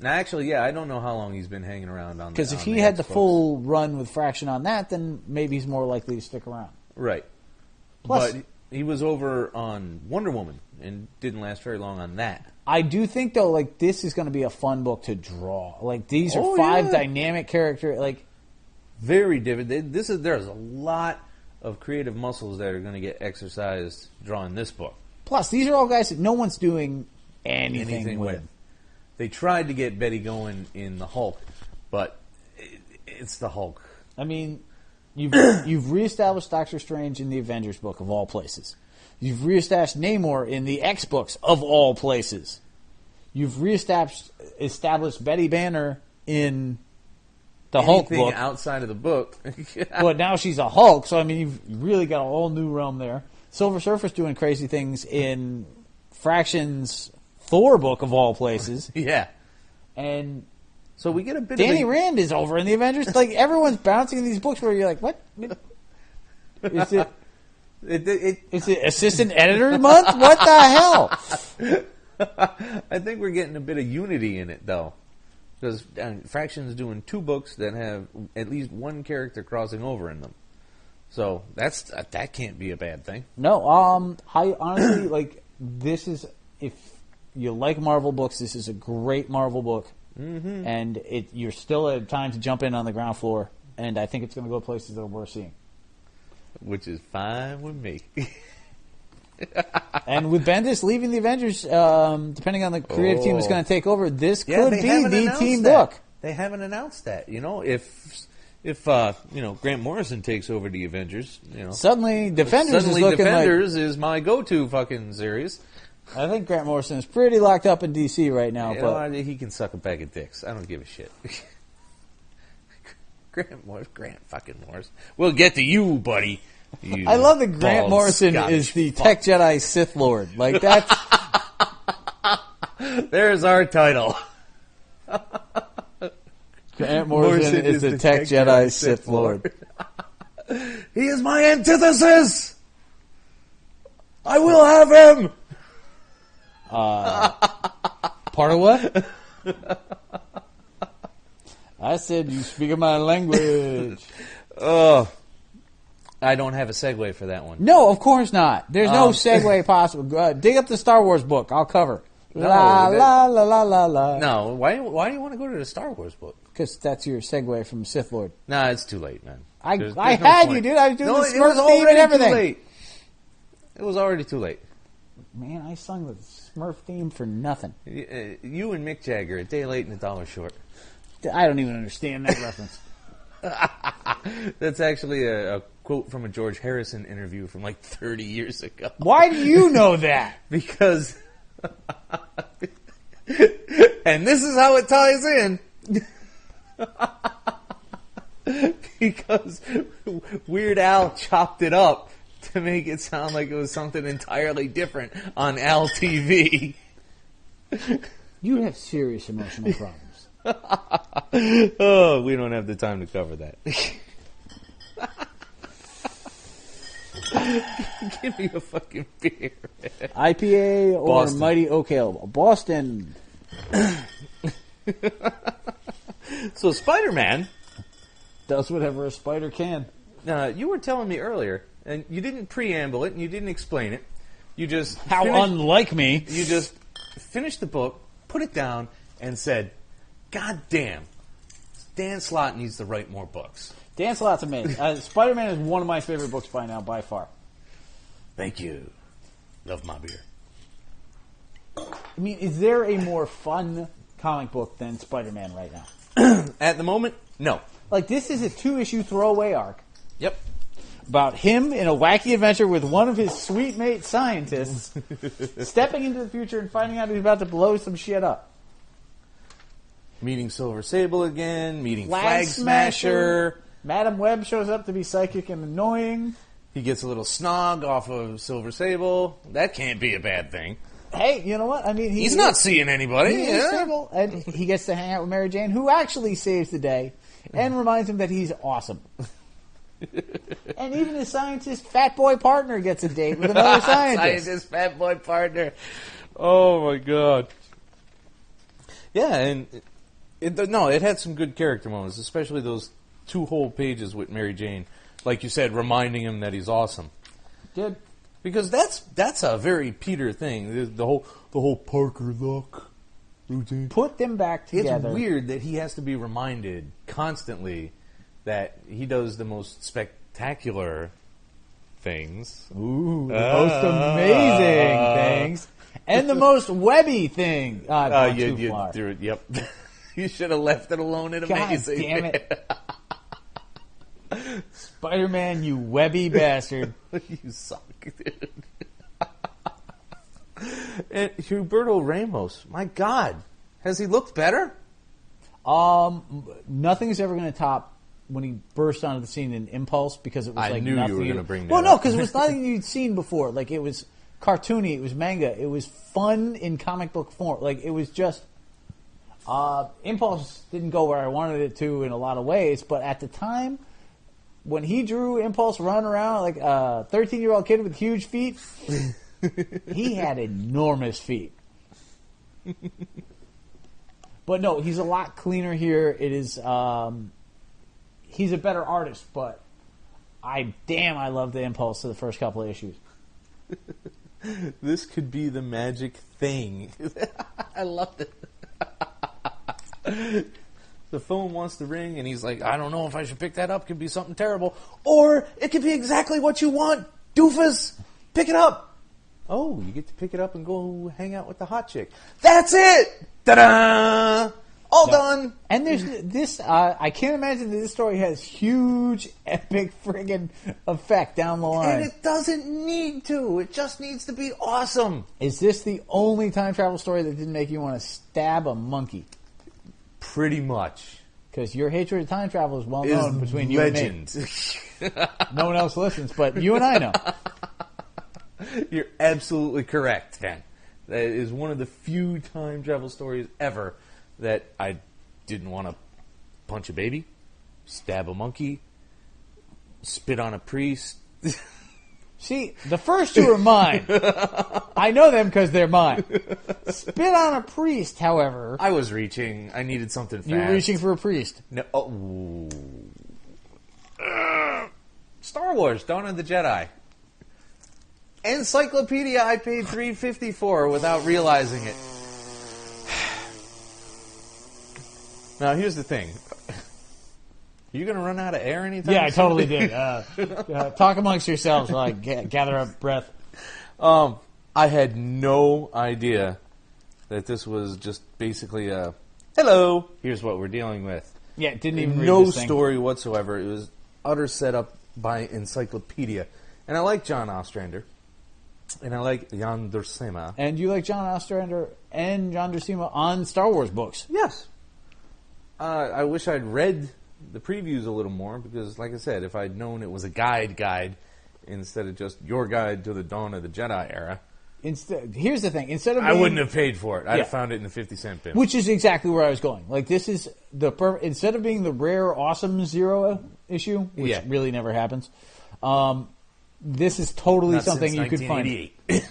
Now, actually, I don't know how long he's been hanging around on. Because if he had the full run with Fraction on that, then maybe he's more likely to stick around. Right. Plus, but he was over on Wonder Woman and didn't last very long on that. I do think though, like this is going to be a fun book to draw. Like these are five dynamic characters. Like very vivid. There's a lot of creative muscles that are going to get exercised drawing this book. Plus, these are all guys that no one's doing anything with. They tried to get Betty going in the Hulk, but it's the Hulk. I mean, you've reestablished Doctor Strange in the Avengers book of all places. You've reestablished Namor in the X books of all places. You've established Betty Banner in the Hulk book. Outside of the book. But now she's a Hulk, so I mean, you've really got a whole new realm there. Silver Surfer's doing crazy things in Fraction's Thor book of all places. Yeah. And so we get a bit Danny Rand is over in the Avengers. Like, everyone's bouncing in these books where you're like, what? Is it... Is it assistant editor month? What the hell? I think we're getting a bit of unity in it, though. Because Fraction's doing 2 books that have at least one character crossing over in them. So that can't be a bad thing. No, I honestly, like, this is, if you like Marvel books, this is a great Marvel book. Mm-hmm. And you're still at time to jump in on the ground floor. And I think it's going to go places that are worth seeing. Which is fine with me. And with Bendis leaving the Avengers, depending on the creative team that's going to take over, this could be the team book. They haven't announced that. If Grant Morrison takes over the Avengers, suddenly Defenders is looking Defenders is my go-to fucking series. I think Grant Morrison is pretty locked up in DC right now. But he can suck a bag of dicks. I don't give a shit. Grant fucking Morrison. We'll get to you, buddy. I love that Grant Morrison is the Tech Jedi Sith Lord. Like, that's... There's our title. Grant Morrison is the Tech Jedi Sith Lord. He is my antithesis! I will have him! Part of what? I said you speak my language. I don't have a segue for that one. No, of course not. There's no segue possible. Dig up the Star Wars book. I'll cover. La la la. No, why do you want to go to the Star Wars book? Because that's your segue from Sith Lord. Nah, it's too late, man. I had you, dude. I was doing the Smurf theme and everything. Too late. It was already too late. Man, I sung the Smurf theme for nothing. You and Mick Jagger, a day late and a dollar short. I don't even understand that reference. That's actually a quote from a George Harrison interview from like 30 years ago. Why do you know that? Because... and this is how it ties in. Because Weird Al chopped it up to make it sound like it was something entirely different on Al TV. You have serious emotional problems. Oh, we don't have the time to cover that. Give me a fucking beer. IPA or Boston. Mighty Oak Ale? Boston. So Spider-Man, Does whatever a spider can. you were telling me earlier, and you didn't preamble it, and you didn't explain it. You just How finished, unlike me. you just finished the book, put it down, and said, "God damn, Dan Slott needs to write more books." Dan Slott's amazing. Spider-Man is one of my favorite books by now, by far. Thank you. Love my beer. I mean, is there a more fun comic book than Spider-Man right now? At the moment, no. Like, this is a 2-issue throwaway arc Yep. about him in a wacky adventure with one of his sweet mate scientists stepping into the future and finding out he's about to blow some shit up. Meeting Silver Sable again, meeting Flag Flag Smasher. Madam Web shows up to be psychic and annoying. He gets a little snog off of Silver Sable. That can't be a bad thing. Hey, you know what? I mean, He's not seeing anybody. He is single, and he gets to hang out with Mary Jane, who actually saves the day and reminds him that he's awesome. And even his scientist fat boy partner gets a date with another scientist. Scientist fat boy partner. Oh my god. Yeah, and it had some good character moments, especially those 2 whole pages with Mary Jane, like you said, reminding him that he's awesome. Did. Because that's a very Peter thing. The whole Parker look routine. Put them back together. It's weird that he has to be reminded constantly that he does the most spectacular things. Ooh, the most amazing things. And the most webby thing. You far. threw it. Yep. You should have left it alone at God amazing. damn it. Spider-Man, you webby bastard. You suck, dude. And Humberto Ramos, my God, has he looked better? Nothing's ever going to top when he burst onto the scene in Impulse, because it was I like knew you nothing. were gonna bring that Well, no, up. because it was nothing you'd seen before. Like, it was cartoony, it was manga, it was fun in comic book form. Like, it was just... Impulse didn't go where I wanted it to in a lot of ways, but at the time, when he drew Impulse running around like a 13-year-old kid with huge feet, he had enormous feet. But no, he's a lot cleaner here. It is, he's a better artist, but I love the Impulse of the first couple of issues. This could be the magic thing. I loved it. The phone wants to ring, and he's like, I don't know if I should pick that up. It could be something terrible. Or it could be exactly what you want. Doofus, pick it up. Oh, you get to pick it up and go hang out with the hot chick. That's it! Ta-da! All done. And there's this, I can't imagine that this story has huge, epic friggin' effect down the line. And it doesn't need to. It just needs to be awesome. Is this the only time travel story that didn't make you want to stab a monkey? Pretty much. Because your hatred of time travel is well known between you legend. and me. No one else listens, but you and I know. You're absolutely correct, Ben. That is one of the few time travel stories ever that I didn't want to punch a baby, stab a monkey, spit on a priest. See, the first two are mine. I know them because they're mine. Spit on a priest, however. I was reaching. I needed something fast. You were reaching for a priest. No. Oh. Star Wars, Dawn of the Jedi. Encyclopedia I paid $3.50 for without realizing it. Now, here's the thing. Are you going to run out of air anytime Yeah, I soon? totally did. Talk amongst yourselves while I gather up breath. I had no idea that this was just basically a, hello, here's what we're dealing with. Yeah, didn't even read No this thing. story whatsoever. It was utter setup by Encyclopedia. And I like John Ostrander. And I like Jan Duursema. And you like John Ostrander and John Duursema on Star Wars books. Yes. I wish I'd read the previews a little more because, like I said, if I'd known it was a guide instead of just your guide to the Dawn of the Jedi era, Here's the thing. Instead of I wouldn't have paid for it. I'd Yeah. have found it in the 50-cent bin. Which is exactly where I was going. Like, this is instead of being the rare, awesome zero issue, which Yeah. really never happens, this is totally Not something since you could find 1988.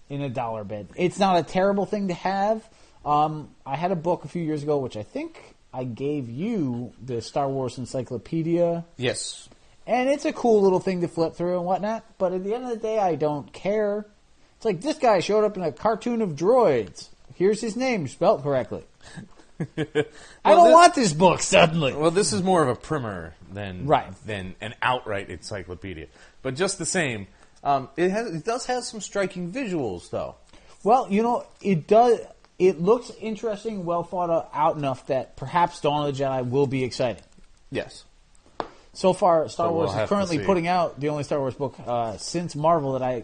in a dollar bin. It's not a terrible thing to have. I had a book a few years ago, which I think I gave you, the Star Wars Encyclopedia. Yes. And it's a cool little thing to flip through and whatnot. But at the end of the day, I don't care. It's like, this guy showed up in a cartoon of droids. Here's his name spelled correctly. I don't want this book suddenly. Well, this is more of a primer than Right. than an outright encyclopedia. But just the same, it does have some striking visuals, though. Well, it does. It looks interesting, well thought out enough that perhaps Dawn of the Jedi will be exciting. Yes. So far, Star So we'll Wars have is to currently see. putting out the only Star Wars book since Marvel that I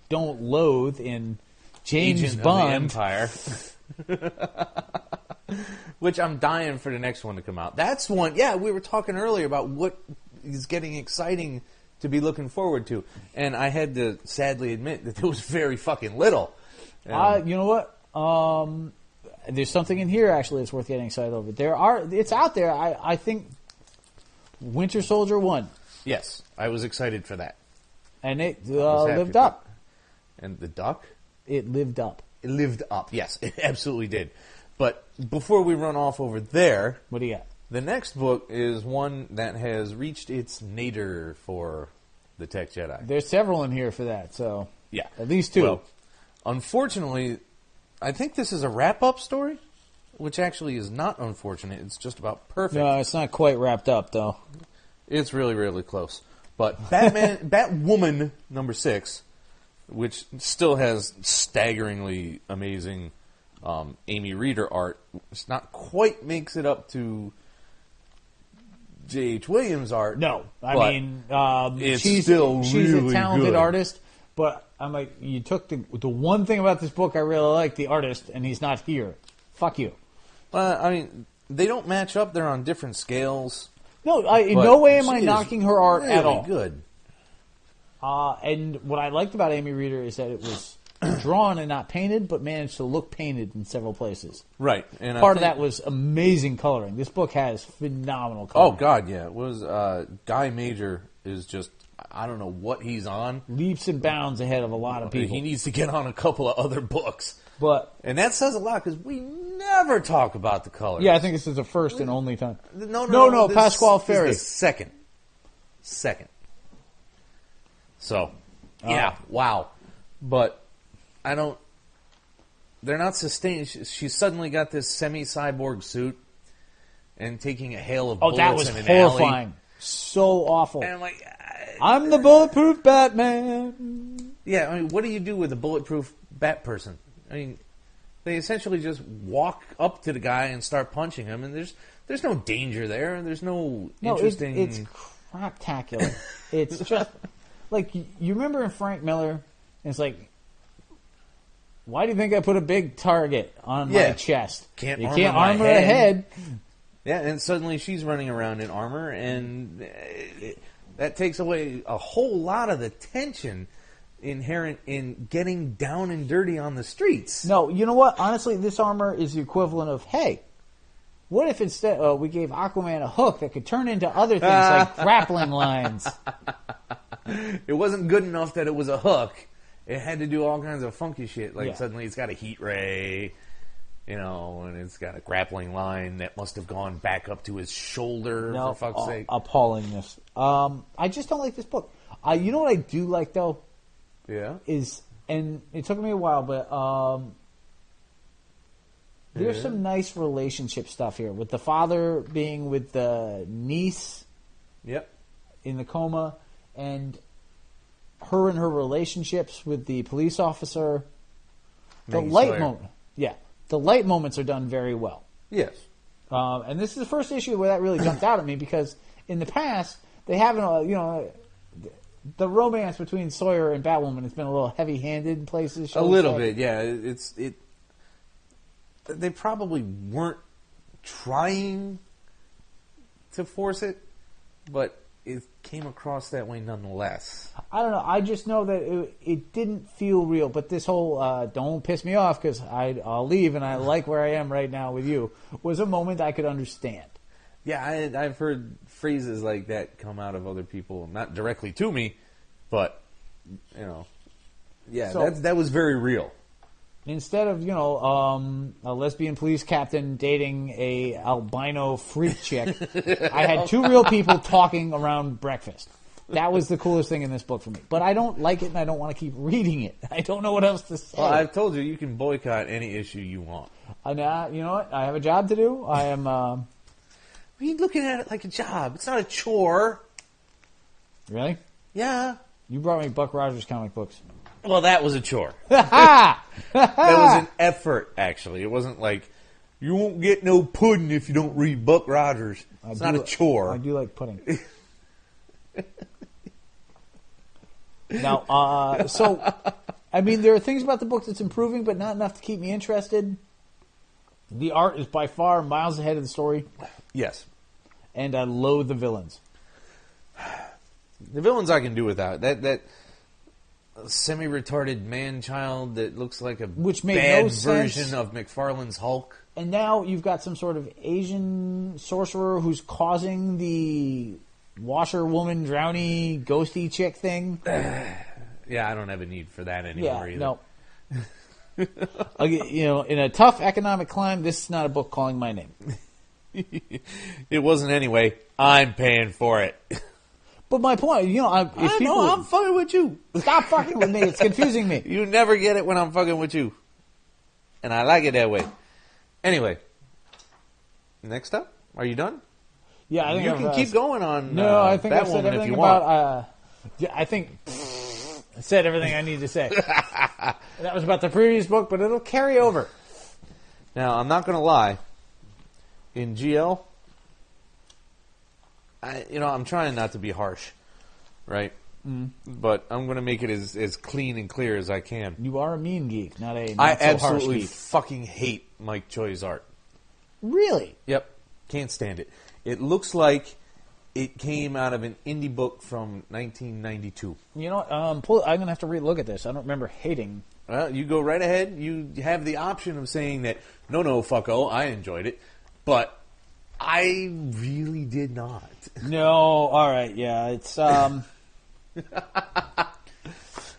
don't loathe in James Agent Bond. of the Empire. Which I'm dying for the next one to come out. That's one. Yeah, we were talking earlier about what is getting exciting to be looking forward to, and I had to sadly admit that there was very fucking little. You know what? There's something in here actually that's worth getting excited over. It's out there. I think Winter Soldier won, Yes, I was excited for that. and it was happy lived for up. And the duck? It lived up. It lived up. Yes, it absolutely did. But before we run off over there, What do you got? the next book is one that has reached its nadir for the Tech Jedi. There's several in here for that, so Yeah. at least two. Well, unfortunately, I think this is a wrap-up story, which actually is not unfortunate. It's just about perfect. No, it's not quite wrapped up though. It's really, really close. But Batwoman number 6, which still has staggeringly amazing Amy Reeder art, it's not quite makes it up to J.H. Williams' art. No, I but mean, it's she's still a really talented good. artist, but I'm like, you took the one thing about this book I really like, the artist, and he's not here. Fuck you. I mean, they don't match up. They're on different scales. No, in but no way am I she is knocking her art really at all. good. And what I liked about Amy Reeder is that it was drawn and not painted, but managed to look painted in several places. Right. And Part of that was amazing coloring. This book has phenomenal Oh, coloring. God, yeah. It was Guy Major is just, I don't know what he's on. Leaps and bounds ahead of a lot of people. He needs to get on a couple of other books. But And that says a lot because we never talk about the colors. yeah, I think this is the first and only time. No, this Pasquale is Ferry. the second. So, yeah, wow. But I don't. They're not sustained. She's suddenly got this semi-cyborg suit and taking a hail of Oh, bullets that was in an horrifying. alley. So awful. And I'm like, I'm the bulletproof Batman. yeah. I mean, what do you do with a bulletproof bat person? I mean, they essentially just walk up to the guy and start punching him, and there's no danger there, and there's no interesting. It's craptacular. It's just like you remember in Frank Miller. It's like, why do you think I put a big target on my chest? Can't you armor can't my armor a head. Yeah, and suddenly she's running around in armor, and that takes away a whole lot of the tension inherent in getting down and dirty on the streets. No, you know what? Honestly, this armor is the equivalent of, hey, what if instead we gave Aquaman a hook that could turn into other things like grappling lines? It wasn't good enough that it was a hook. It had to do all kinds of funky shit. Like Yeah. suddenly it's got a heat ray, and it's got a grappling line that must have gone back up to his shoulder, No, for fuck's sake. appallingness. I just don't like this book. You know what I do like, though? Yeah. Is, and it took me a while, but there's some nice relationship stuff here with the father being with the niece Yep. in the coma, and her and her relationships with the police officer. The Maggie light Sawyer. moment, yeah, the light moments are done very well. Yes. And this is the first issue where that really jumped out at me, because in the past they haven't, the romance between Sawyer and Batwoman has been a little heavy-handed in places. A shall we little say. bit, yeah. They probably weren't trying to force it, but it came across that way nonetheless. I don't know. I just know that it didn't feel real. But this whole don't piss me off because I'll leave and I like where I am right now with you was a moment I could understand. Yeah, I've heard phrases like that come out of other people, not directly to me, but, yeah, So- that was very real. Instead of, a lesbian police captain dating a albino freak chick, I had two real people talking around breakfast. That was the coolest thing in this book for me. But I don't like it and I don't want to keep reading it. I don't know what else to say. Well, I've told you can boycott any issue you want. And, you know what? I have a job to do. I am... Are you looking at it like a job? It's not a chore. Really? Yeah. You brought me Buck Rogers comic books. Well, that was a chore. Ha! That was an effort, actually. It wasn't like, you won't get no pudding if you don't read Buck Rogers. It's not a chore. I do like pudding. Now, I mean, there are things about the book that's improving, but not enough to keep me interested. The art is by far miles ahead of the story, Yes. and I loathe the villains. The villains I can do without. That semi-retarded man-child that looks like a Which made bad no sense. version of McFarlane's Hulk. And now you've got some sort of Asian sorcerer who's causing the washerwoman, drowny, ghosty chick thing. Yeah, I don't have a need for that anymore either. No. In a tough economic climb, this is not a book calling my name. It wasn't anyway. I'm paying for it. But my point, I'm fucking with you. stop fucking with me. It's confusing me. You never get it when I'm fucking with you. And I like it that way. Anyway. Next up. Are you done? Yeah, I think You I've, can keep going on No, I think I've said Batwoman if everything you want. about. I think I said everything I need to say. That was about the previous book, but it'll carry over. Now, I'm not going to lie. In GL, I'm trying not to be harsh, right? But I'm going to make it as clean and clear as I can. You are a mean geek, not a I not so harsh absolutely geek. fucking hate Mike Choi's art. Really? Yep. Can't stand it. It looks like it came out of an indie book from 1992. You know what? I'm going to have to relook at this. I don't remember hating. Well, you go right ahead. You have the option of saying that, no, fucko, I enjoyed it. But I really did not. No, all right, yeah, it's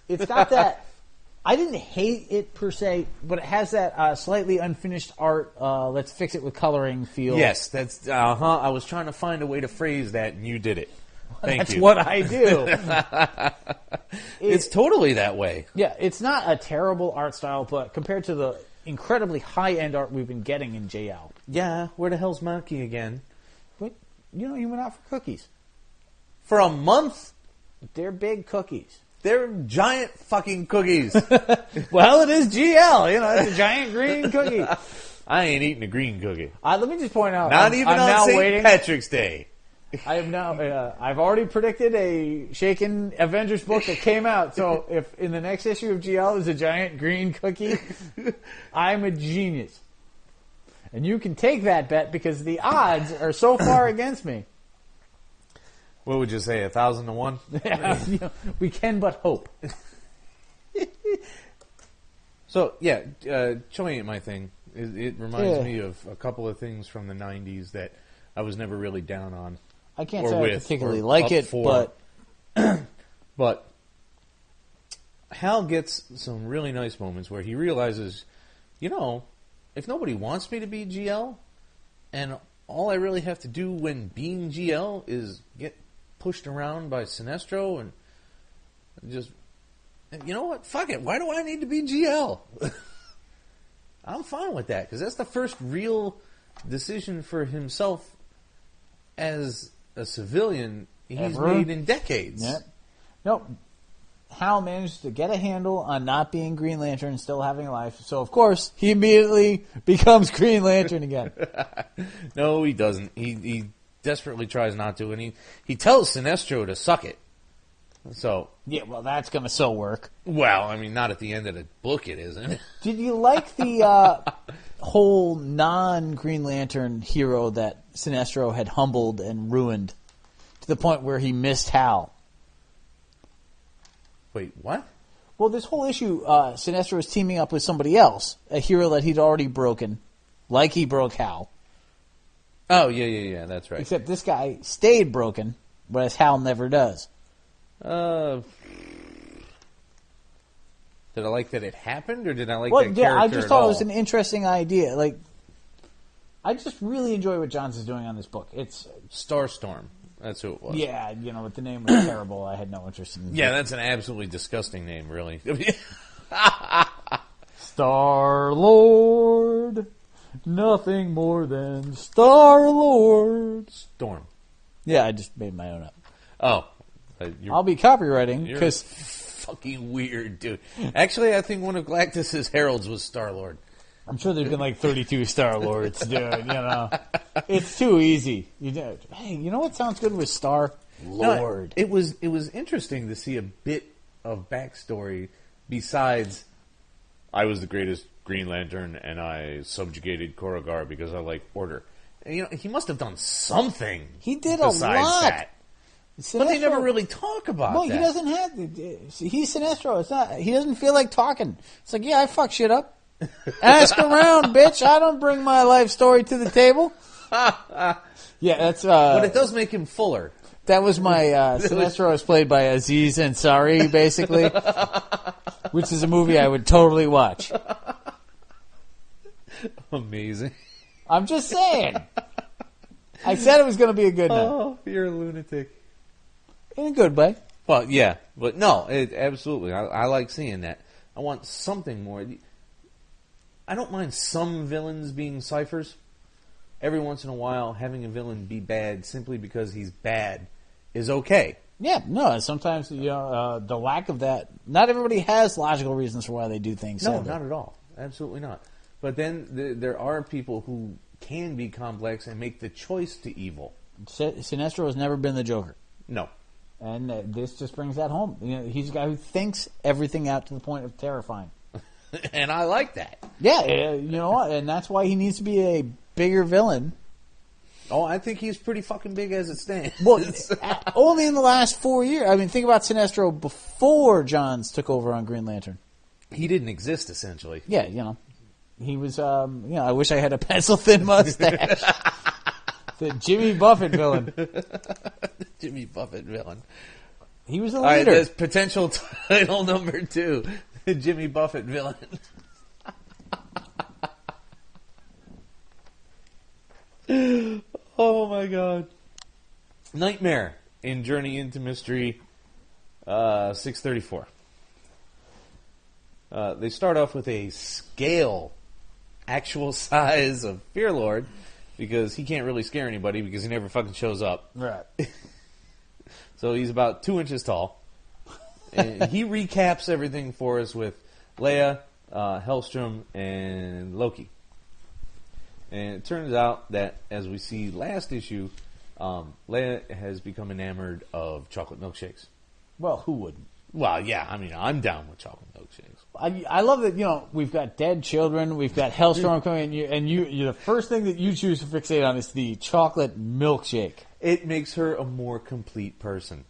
it's not that I didn't hate it per se, but it has that slightly unfinished art. Let's fix it with coloring feel. Yes, that's I was trying to find a way to phrase that, and you did it. Thank That's you. what I do. It's totally that way. Yeah, it's not a terrible art style, but compared to the incredibly high-end art we've been getting in JL. Yeah, where the hell's Maki again? But, you went out for cookies. For a month? They're big cookies. They're giant fucking cookies. Well, it is GL. It's a giant green cookie. I ain't eating a green cookie. Let me just point out. Not even I'm on now St. waiting. Patrick's Day. I have now. I've already predicted a Shaken Avengers book that came out. So if in the next issue of GL is a giant green cookie, I'm a genius. And you can take that bet because the odds are so far against me. What would you say, 1,000 to 1? We can but hope. So, yeah, Choi ain't my thing. It reminds me of a couple of things from the 90s that I was never really down on. I can't Or say I with, particularly or like up it, for. but But Hal gets some really nice moments where he realizes, if nobody wants me to be GL, and all I really have to do when being GL is get pushed around by Sinestro and just, you know what? Fuck it. Why do I need to be GL? I'm fine with that because that's the first real decision for himself as a civilian he's Ever? made in decades. yeah. Nope. Hal managed to get a handle on not being Green Lantern and still having a life. So, of course, he immediately becomes Green Lantern again. No, he doesn't. He desperately tries not to, and he tells Sinestro to suck it. So, Yeah, well, that's going to so work. well, I mean, not at the end of the book, it isn't. Did you like the whole non-Green Lantern hero that Sinestro had humbled and ruined to the point where he missed Hal. Wait, what? Well, this whole issue, Sinestro was teaming up with somebody else, a hero that he'd already broken, like he broke Hal. Oh, yeah, that's right. Except this guy stayed broken, whereas Hal never does. Did I like that it happened, or did I like that character I just thought at it was all? an interesting idea. Like, I just really enjoy what Johns is doing on this book. It's Starstorm. That's who it was. Yeah, with the name was terrible. I had no interest in it. Yeah, that's an absolutely disgusting name, really. Star-Lord. Nothing more than Star-Lord. Storm. Yeah, I just made my own up. Oh. I'll be copywriting You're because fucking weird, dude. Actually, I think one of Galactus's heralds was Star-Lord. I'm sure there's been like 32 Star-Lords, dude. It's too easy. Hey, you know what sounds good with Star-Lord? No, it was interesting to see a bit of backstory besides I was the greatest Green Lantern and I subjugated Korugar because I like order. He must have done something. He did a besides lot. that. Sinestro, But they never really talk about well, that. he doesn't have. He's Sinestro. It's not. He doesn't feel like talking. It's like, yeah, I fuck shit up. Ask around, bitch. I don't bring my life story to the table. Yeah, that's. But it does make him fuller. That was my Sinestro was played by Aziz Ansari, basically, which is a movie I would totally watch. Amazing. I'm just saying. I said it was going to be a good night. Oh, you're a lunatic. In a good way. Well, yeah, but no, absolutely. I like seeing that. I want something more. I don't mind some villains being ciphers. Every once in a while, having a villain be bad simply because he's bad is okay. Yeah, no, sometimes, the lack of that, not everybody has logical reasons for why they do things. No, sadly. not at all. Absolutely not. But then there are people who can be complex and make the choice to evil. Sinestro has never been the Joker. No. And this just brings that home. He's a guy who thinks everything out to the point of terrifying. And I like that. Yeah, you know what? And that's why he needs to be a bigger villain. Oh, I think he's pretty fucking big as it stands. Well, only in the last 4 years. I mean, think about Sinestro before Johns took over on Green Lantern. He didn't exist, essentially. Yeah, he was, I wish I had a pencil-thin mustache. The Jimmy Buffett villain. Jimmy Buffett villain. He was the All right, leader. there's potential title number 2. The Jimmy Buffett villain. Oh my god. Nightmare in Journey into Mystery 634. They start off with a scale, actual size of Fearlord, because he can't really scare anybody because he never fucking shows up. Right. So he's about 2 inches tall. And he recaps everything for us with Leia, Hellstrom, and Loki. And it turns out that, as we see last issue, Leia has become enamored of chocolate milkshakes. Well, who wouldn't? Well, yeah, I mean, I'm down with chocolate milkshakes. I love that, we've got dead children, we've got Hellstorm coming, and you the first thing that you choose to fixate on is the chocolate milkshake. It makes her a more complete person.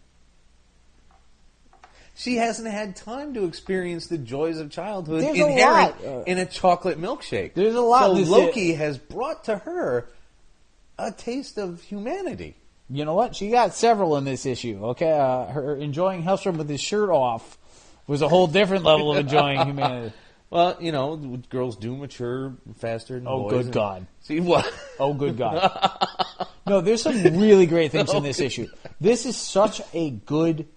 She hasn't had time to experience the joys of childhood There's inherent a lot. in a chocolate milkshake. There's a lot. So Loki has brought to her a taste of humanity. You know what? She got several in this issue, okay? Her enjoying Hellstrom with his shirt off was a whole different level of enjoying humanity. Well, girls do mature faster than boys. Oh, good God. See what? Oh, good God. No, there's some really great things in this issue. This is such a good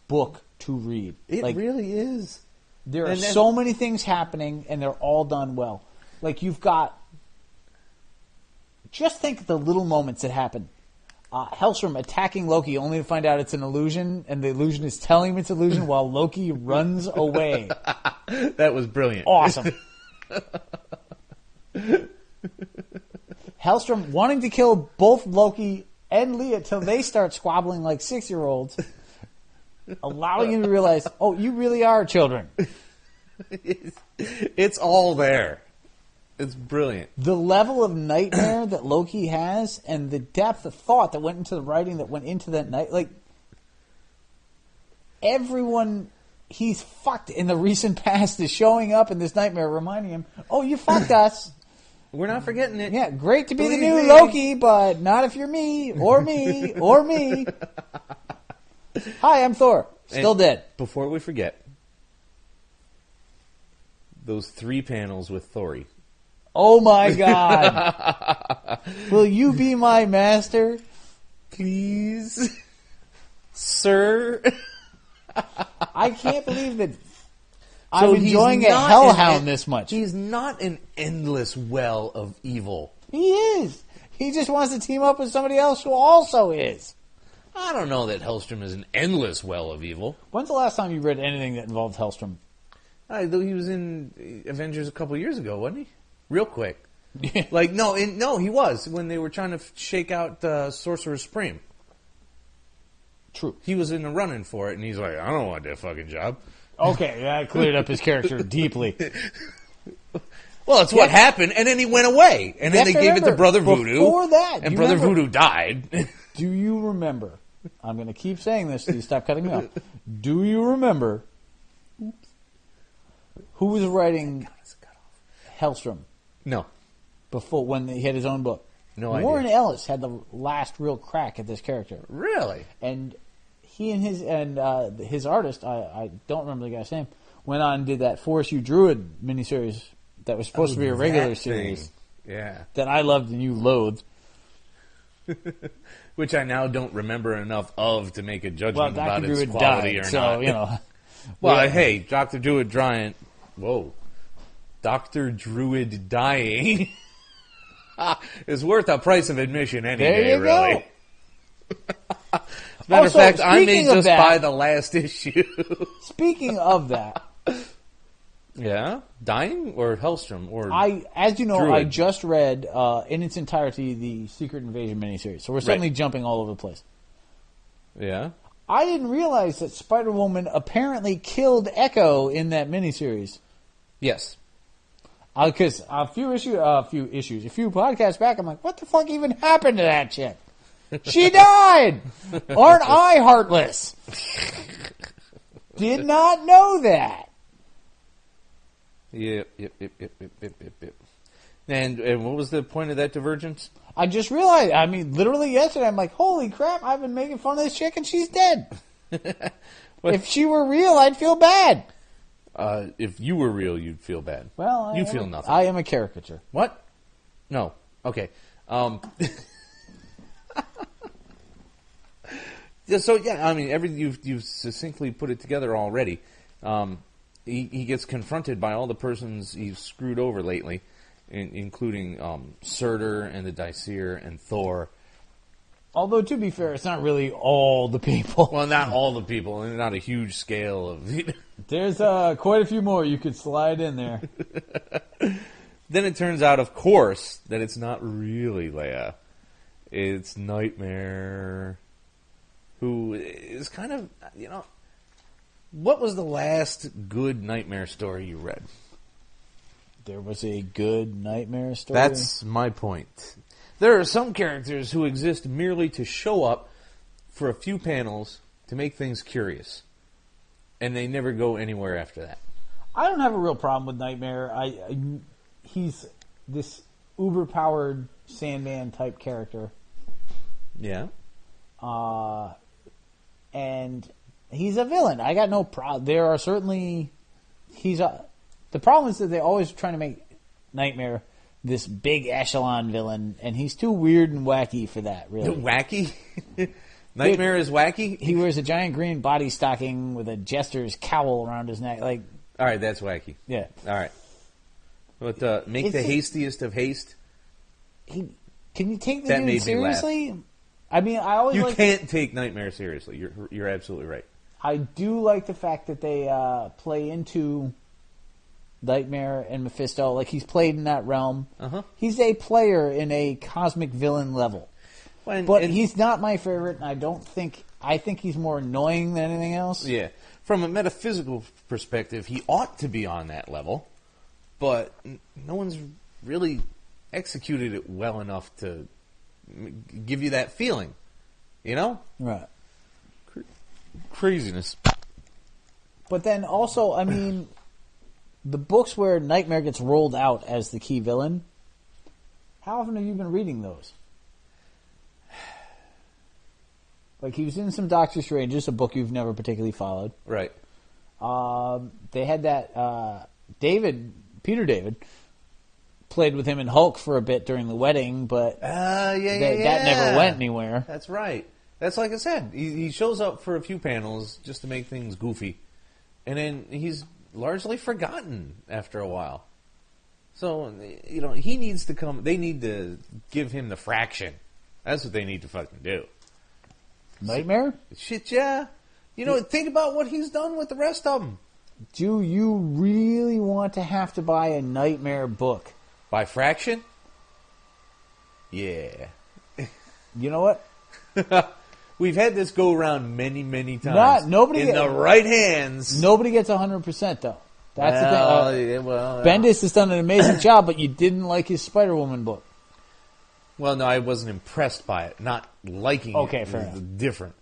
book to read. It really is. There are so many things happening, and they're all done well. Like, you've got... Just think of the little moments that happen. Hellstrom attacking Loki only to find out it's an illusion, and the illusion is telling him it's an illusion while Loki runs away. That was brilliant. Awesome. Hellstrom wanting to kill both Loki and Leah till they start squabbling like 6-year-olds, allowing him to realize, oh, you really are children. It's all there. It's brilliant. The level of nightmare that Loki has and the depth of thought that went into the writing that went into that night, like, everyone he's fucked in the recent past is showing up in this nightmare reminding him, oh, you fucked us. We're not forgetting it. Yeah, great to be Believe the new me. Loki, but not if you're me, or me, or me. Hi, I'm Thor. Still And dead. Before we forget, those 3 panels with Thori. Oh my God. Will you be my master? Please, sir. I can't believe that So I'm he's enjoying a not hellhound this much. He's not an endless well of evil. He is. He just wants to team up with somebody else who also is. I don't know that Hellstrom is an endless well of evil. When's the last time you read anything that involved Hellstrom? He was in Avengers a couple years ago, wasn't he? Real quick. Like, no, he was. When they were trying to shake out Sorcerer Supreme. True. He was in the running for it, and he's like, I don't want that fucking job. Okay, that cleared up his character deeply. Well, it's what happened, and then he went away. And then they gave it to Brother Voodoo. Before that, and Brother Voodoo died. Do you remember? I'm going to keep saying this till you stop cutting me off. Do you remember who was writing Hellstrom No. before when he had his own book? No idea. Warren Ellis had the last real crack at this character, Really? and he and his artist, I don't remember the guy's name, went on and did that 4-issue Druid miniseries that was supposed to be a regular that series thing. Yeah. that I loved and you loathed. Which I now don't remember enough of to make a judgment Well, about Dr. its Druid quality died, or so not. you know. Well, Yeah. hey, Dr. Druid dying. Whoa. Dr. Druid dying is worth a price of admission any There day, you go. really. As a matter Also, of fact, I may speaking of just that- buy the last issue. Speaking of that, Yeah? Dying or Hellstrom? Or as you know, Druid. I just read in its entirety the Secret Invasion miniseries, so we're suddenly jumping all over the place. Yeah? I didn't realize that Spider-Woman apparently killed Echo in that miniseries. Yes. Because a few podcasts back, I'm like, what the fuck even happened to that chick? She died! Aren't I heartless? Did not know that. Yep. And what was the point of that divergence? I just realized, I mean, literally yesterday, I'm like, holy crap, I've been making fun of this chick and she's dead. If she were real, I'd feel bad. If you were real, you'd feel bad. Well, you feel nothing. I am a caricature. What? No. Okay. So yeah, I mean, you've succinctly put it together already. He gets confronted by all the persons he's screwed over lately, including Surtur and the Daisir and Thor. Although, to be fair, it's not really all the people. Well, not all the people, and not a huge scale of. There's quite a few more you could slide in there. Then it turns out, of course, that it's not really Leia. It's Nightmare, who is kind of, what was the last good Nightmare story you read? There was a good Nightmare story. That's my point. There are some characters who exist merely to show up for a few panels to make things curious, and they never go anywhere after that. I don't have a real problem with Nightmare. He's this uber-powered Sandman type character. Yeah. And he's a villain. I got no problem. There are certainly... The problem is that they're always trying to make Nightmare this big echelon villain, and he's too weird and wacky for that, really. Wacky? Nightmare is wacky? He wears a giant green body stocking with a jester's cowl around his neck. Like, All right, that's wacky. yeah. All right. But make the hastiest of haste. Can you take the That dude made me laugh. seriously? I mean, I always You like... can't take Nightmare seriously. You're absolutely right. I do like the fact that they play into Nightmare and Mephisto. Like, he's played in that realm. Uh-huh. He's a player in a cosmic villain level. But he's not my favorite, and I think he's more annoying than anything else. Yeah. From a metaphysical perspective, he ought to be on that level, but no one's really executed it well enough to give you that feeling, you know? Right. Craziness. But then also, I mean, the books where Nightmare gets rolled out as the key villain, how often have you been reading those? Like, he was in some Doctor Strange's, a book you've never particularly followed. Right. They had that, Peter David, played with him in Hulk for a bit during the wedding, but that never went anywhere. That's right. That's like I said. He shows up for a few panels just to make things goofy. And then he's largely forgotten after a while. So, you know, he needs to come. They need to give him the fraction. That's what they need to fucking do. Nightmare? Shit, yeah. You know, think about what he's done with the rest of them. Do you really want to have to buy a Nightmare book? By fraction? Yeah. You know what? We've had this go around many, many times. Nobody in the right hands. Nobody gets 100%, though. That's the thing. Bendis has done an amazing job, but you didn't like his Spider-Woman book. Well, no, I wasn't impressed by it. Not liking okay, it fair is enough. different.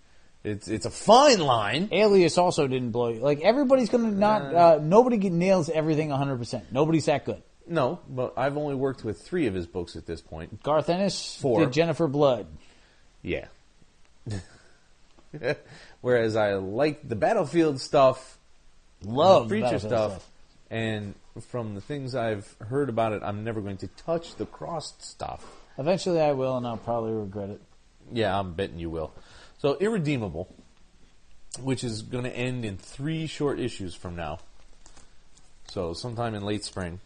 It's a fine line. Alias also didn't blow you. Like, everybody's going to not... nobody nails everything 100%. Nobody's that good. No, but I've only worked with 3 of his books at this point. Garth Ennis 4. did Jennifer Blood. Yeah. Whereas I like the Battlefield stuff, Love the Preacher Battlefield stuff, and from the things I've heard about it, I'm never going to touch the Crossed stuff. Eventually I will, and I'll probably regret it. Yeah, I'm betting you will. So, Irredeemable, which is going to end in 3 short issues from now. So, sometime in late spring.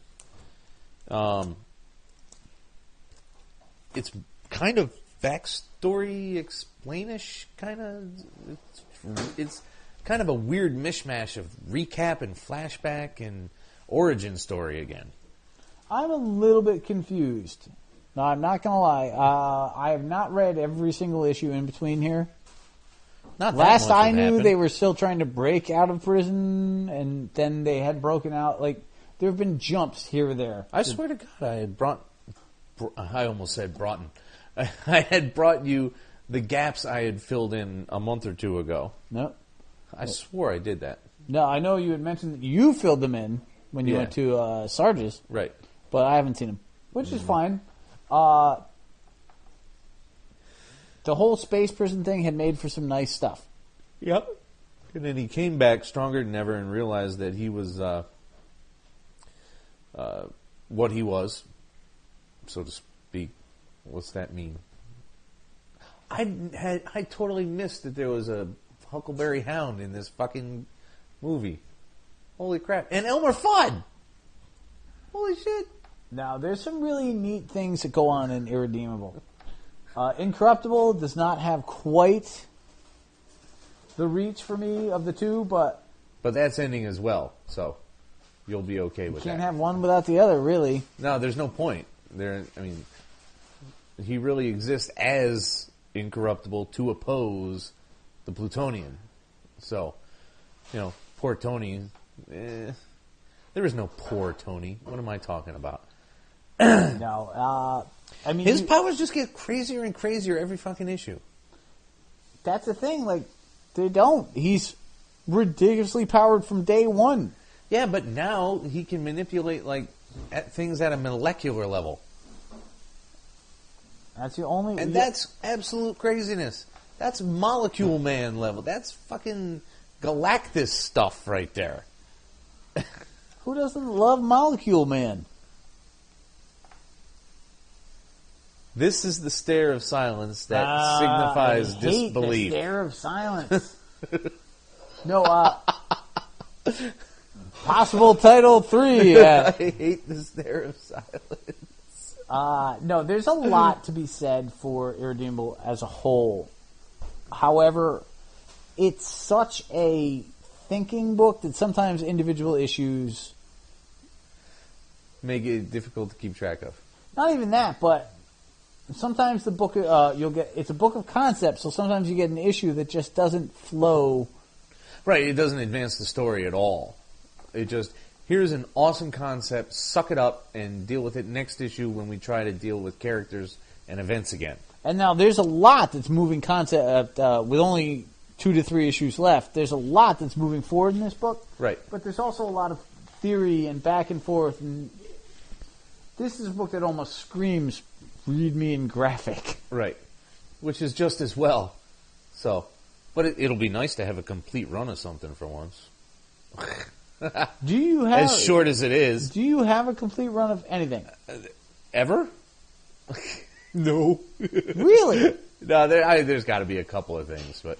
It's kind of backstory explainish, kind of. It's kind of a weird mishmash of recap and flashback and origin story again. I'm a little bit confused. No, I'm not going to lie. I have not read every single issue in between here. Not that Last much I has knew, happened. they were still trying to break out of prison, and then they had broken out. Like, there have been jumps here or there. I swear to God, I had I almost said broughton. I had brought you the gaps I had filled in a month or 2 ago. No. I swore I did that. No, I know you had mentioned that you filled them in when you Yeah. went to Sarge's, Right. but I haven't seen them, which is fine. The whole space prison thing had made for some nice stuff. Yep. And then he came back stronger than ever and realized that he was what he was, so to speak. What's that mean? I totally missed that there was a Huckleberry Hound in this fucking movie. Holy crap. And Elmer Fudd! Holy shit. Now, there's some really neat things that go on in Irredeemable. Incorruptible does not have quite the reach for me of the two, but that's ending as well, so you'll be okay with that. can't have one without the other, really. No, there's no point. He really exists as Incorruptible to oppose the Plutonian. So, poor Tony. There is no poor Tony. What am I talking about? No, His powers just get crazier and crazier every fucking issue. That's the thing. Like, they don't. He's ridiculously powered from day one. Yeah, but now he can manipulate things at a molecular level. That's the only... And that's absolute craziness. That's Molecule Man level. That's fucking Galactus stuff right there. Who doesn't love Molecule Man? This is the stare of silence that signifies I hate disbelief. the stare of silence. No, possible title 3. I hate the stare of silence. No, there's a lot to be said for Irredeemable as a whole. However, it's such a thinking book that sometimes individual issues... Make it difficult to keep track of. Not even that, but sometimes the book it's a book of concepts, so sometimes you get an issue that just doesn't flow. Right, it doesn't advance the story at all. Here's an awesome concept. Suck it up and deal with it next issue when we try to deal with characters and events again. And now there's a lot that's moving concept with only 2 to 3 issues left. There's a lot that's moving forward in this book. Right. But there's also a lot of theory and back and forth. And this is a book that almost screams, read me in graphic. Right. Which is just as well. So, but it'll be nice to have a complete run of something for once. Do you have... As short as it is. Do you have a complete run of anything? Ever? No. Really? No, there's got to be a couple of things, but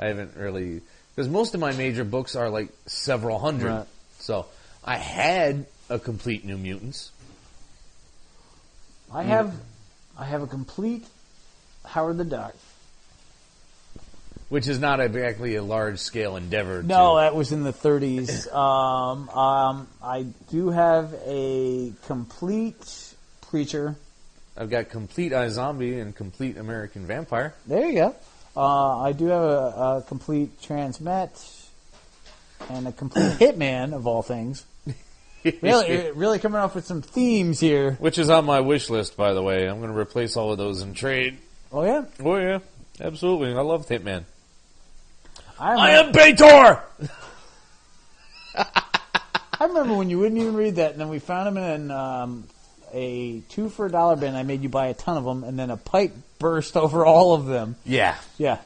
I haven't really... Because most of my major books are like several hundred. Right. So, I had a complete New Mutants. I have a complete Howard the Duck. Which is not exactly a large-scale endeavor. No, that was in the 30s. I do have a complete Preacher. I've got complete iZombie and complete American Vampire. There you go. I do have a complete Transmet and a complete Hitman, of all things. Really coming off with some themes here. Which is on my wish list, by the way. I'm going to replace all of those in trade. Oh, yeah? Oh, yeah. Absolutely. I love Hitman. I am Baitor! I remember when you wouldn't even read that, and then we found them in a 2 for $1 bin. I made you buy a ton of them, and then a pipe burst over all of them. Yeah. Yeah.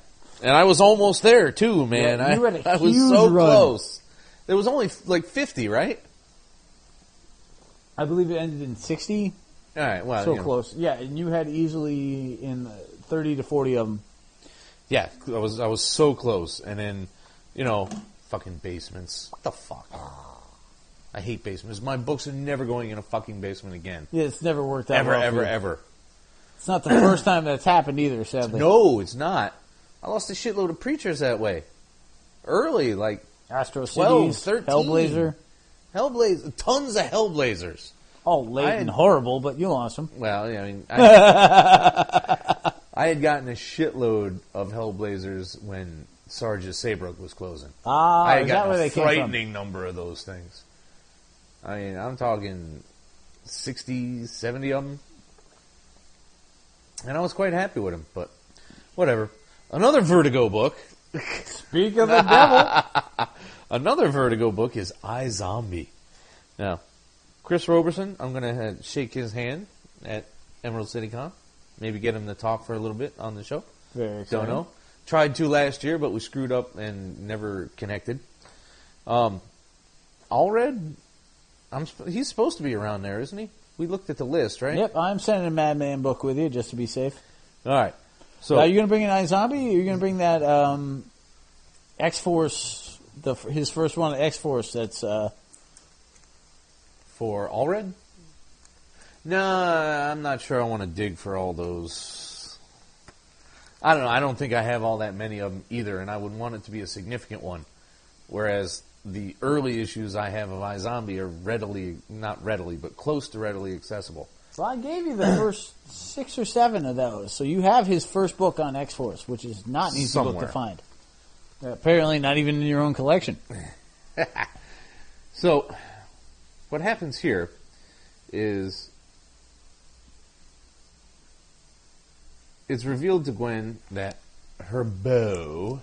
And I was almost there, too, man. Yeah, you had a I was huge so run. close. There was only like 50, right? I believe it ended in 60. All right, well, So close. Yeah, and you had easily in 30 to 40 of them. Yeah, I was so close. And then, fucking basements. What the fuck? I hate basements. My books are never going in a fucking basement again. Yeah, it's never worked out well for you. Ever. It's not the first time that's happened either, sadly. No, it's not. I lost a shitload of preachers that way. Early, like Astro 12, Cities, 13. Hellblazer. Hellblazer, tons of Hellblazers. Oh, late and horrible, but you lost them. Well, yeah, I mean, I had gotten a shitload of Hellblazers when Sarge's Saybrook was closing. I had is that gotten where a they came frightening number of those things. I mean, I'm talking 60, 70 of them. And I was quite happy with them, but whatever. Another Vertigo book. Speak of the devil. Another Vertigo book is iZombie. Now, Chris Roberson, I'm going to shake his hand at Emerald City Con. Maybe get him to talk for a little bit on the show. Very exciting. Don't know. Tried to last year, but we screwed up and never connected. Allred, he's supposed to be around there, isn't he? We looked at the list, right? Yep, I'm sending a Madman book with you just to be safe. All right. So, are you going to bring an iZombie, or are you going to bring that X-Force, his first one, X-Force, that's... For Allred? Nah, I'm not sure I want to dig for all those. I don't know. I don't think I have all that many of them either, and I would want it to be a significant one. Whereas the early issues I have of iZombie are not readily, but close to readily accessible. Well, I gave you the first 6 or 7 of those, so you have his first book on X-Force, which is not an easy book to find. Apparently not even in your own collection. So, what happens here is it's revealed to Gwen that her beau,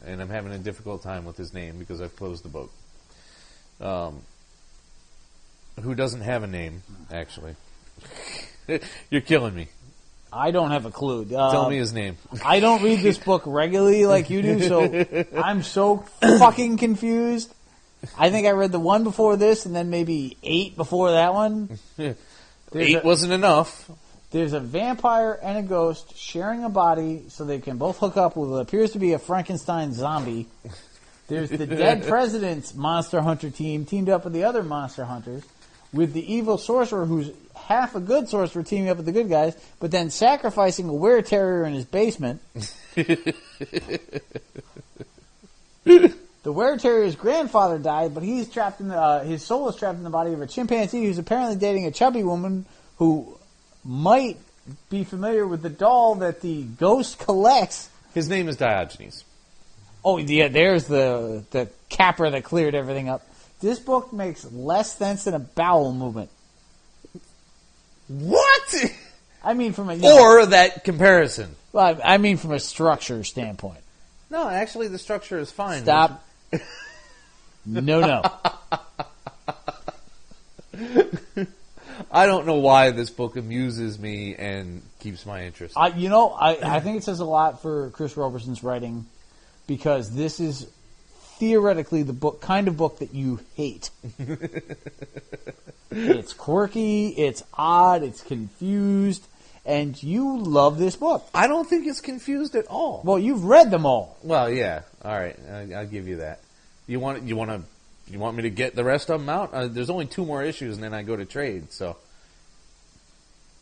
and I'm having a difficult time with his name because I've closed the book, who doesn't have a name, actually. You're killing me. I don't have a clue. Tell me his name. I don't read this book regularly like you do, so I'm so fucking confused. I think I read the one before this, and then maybe 8 before that one. 8 wasn't enough. There's a vampire and a ghost sharing a body, so they can both hook up with what appears to be a Frankenstein zombie. There's the dead president's monster hunter team teamed up with the other monster hunters, with the evil sorcerer who's half a good sorcerer teaming up with the good guys, but then sacrificing a were-terrier in his basement. The were-terrier's grandfather died, but he's trapped in his soul is trapped in the body of a chimpanzee who's apparently dating a chubby woman who might be familiar with the doll that the ghost collects. His name is Diogenes. Oh, yeah, there's the capper that cleared everything up. This book makes less sense than a bowel movement. What? I mean, from a Or that comparison. Well, I mean, from a structure standpoint. No, actually, the structure is fine. Stop. No. I don't know why this book amuses me and keeps my interest. I think it says a lot for Chris Roberson's writing because this is theoretically the kind of book that you hate. It's quirky, it's odd, it's confused, and you love this book. I don't think it's confused at all. Well, you've read them all. Well, yeah. All right, I'll give you that. You want me to get the rest of them out? There's only 2 more issues, and then I go to trade. So,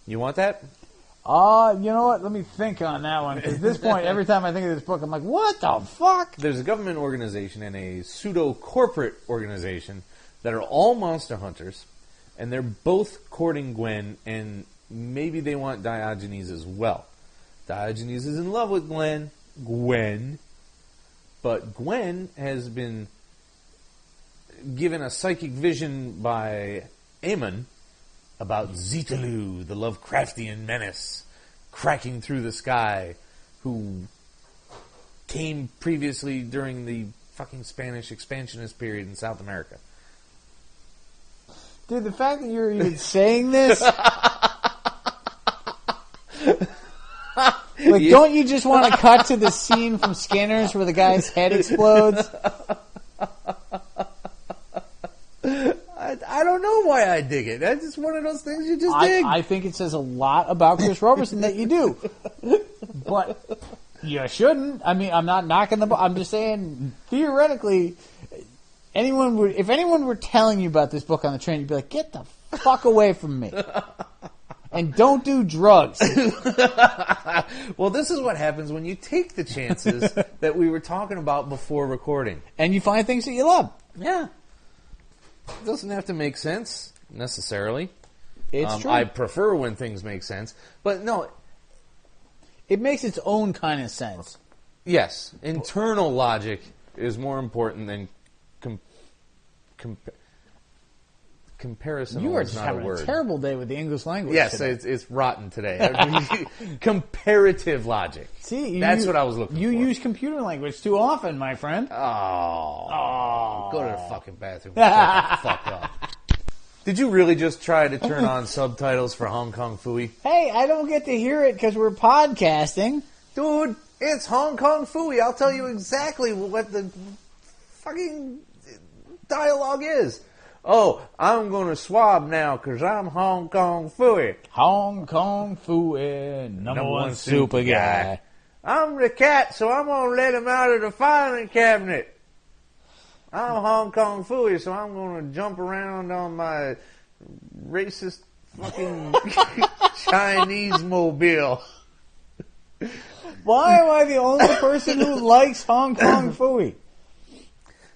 you want that? You know what? Let me think on that one. Because at this point, every time I think of this book, I'm like, what the fuck? There's a government organization and a pseudo-corporate organization that are all monster hunters, and they're both courting Gwen, and maybe they want Diogenes as well. Diogenes is in love with Gwen, but Gwen has been given a psychic vision by Aemon about Zetalu, the Lovecraftian menace, cracking through the sky, who came previously during the fucking Spanish expansionist period in South America. Dude, the fact that you're even saying this... Like, don't you just want to cut to the scene from Scanners where the guy's head explodes? I don't know why I dig it. That's just one of those things you just dig. I think it says a lot about Chris Roberson that you do. But you shouldn't. I mean, I'm not knocking the book. I'm just saying, theoretically, if anyone were telling you about this book on the train, you'd be like, get the fuck away from me. And don't do drugs. Well, this is what happens when you take the chances that we were talking about before recording. And you find things that you love. Yeah. It doesn't have to make sense, necessarily. It's true. I prefer when things make sense. But no. It makes its own kind of sense. Yes. Internal logic is more important than comparison. You are just not having a word. A terrible day with the English language. Yes, today. it's rotten today. Comparative logic. See, that's what I was looking for. You use computer language too often, my friend. Oh. Go to the fucking bathroom. Fuck up. Did you really just try to turn on subtitles for Hong Kong Phooey? Hey, I don't get to hear it because we're podcasting. Dude, it's Hong Kong Phooey. I'll tell you exactly what the fucking dialogue is. Oh, I'm going to swab now because I'm Hong Kong Phooey. Hong Kong Phooey, number one super guy. I'm the cat, so I'm going to let him out of the filing cabinet. I'm Hong Kong Phooey, so I'm going to jump around on my racist fucking Chinese mobile. Why am I the only person who likes Hong Kong Phooey?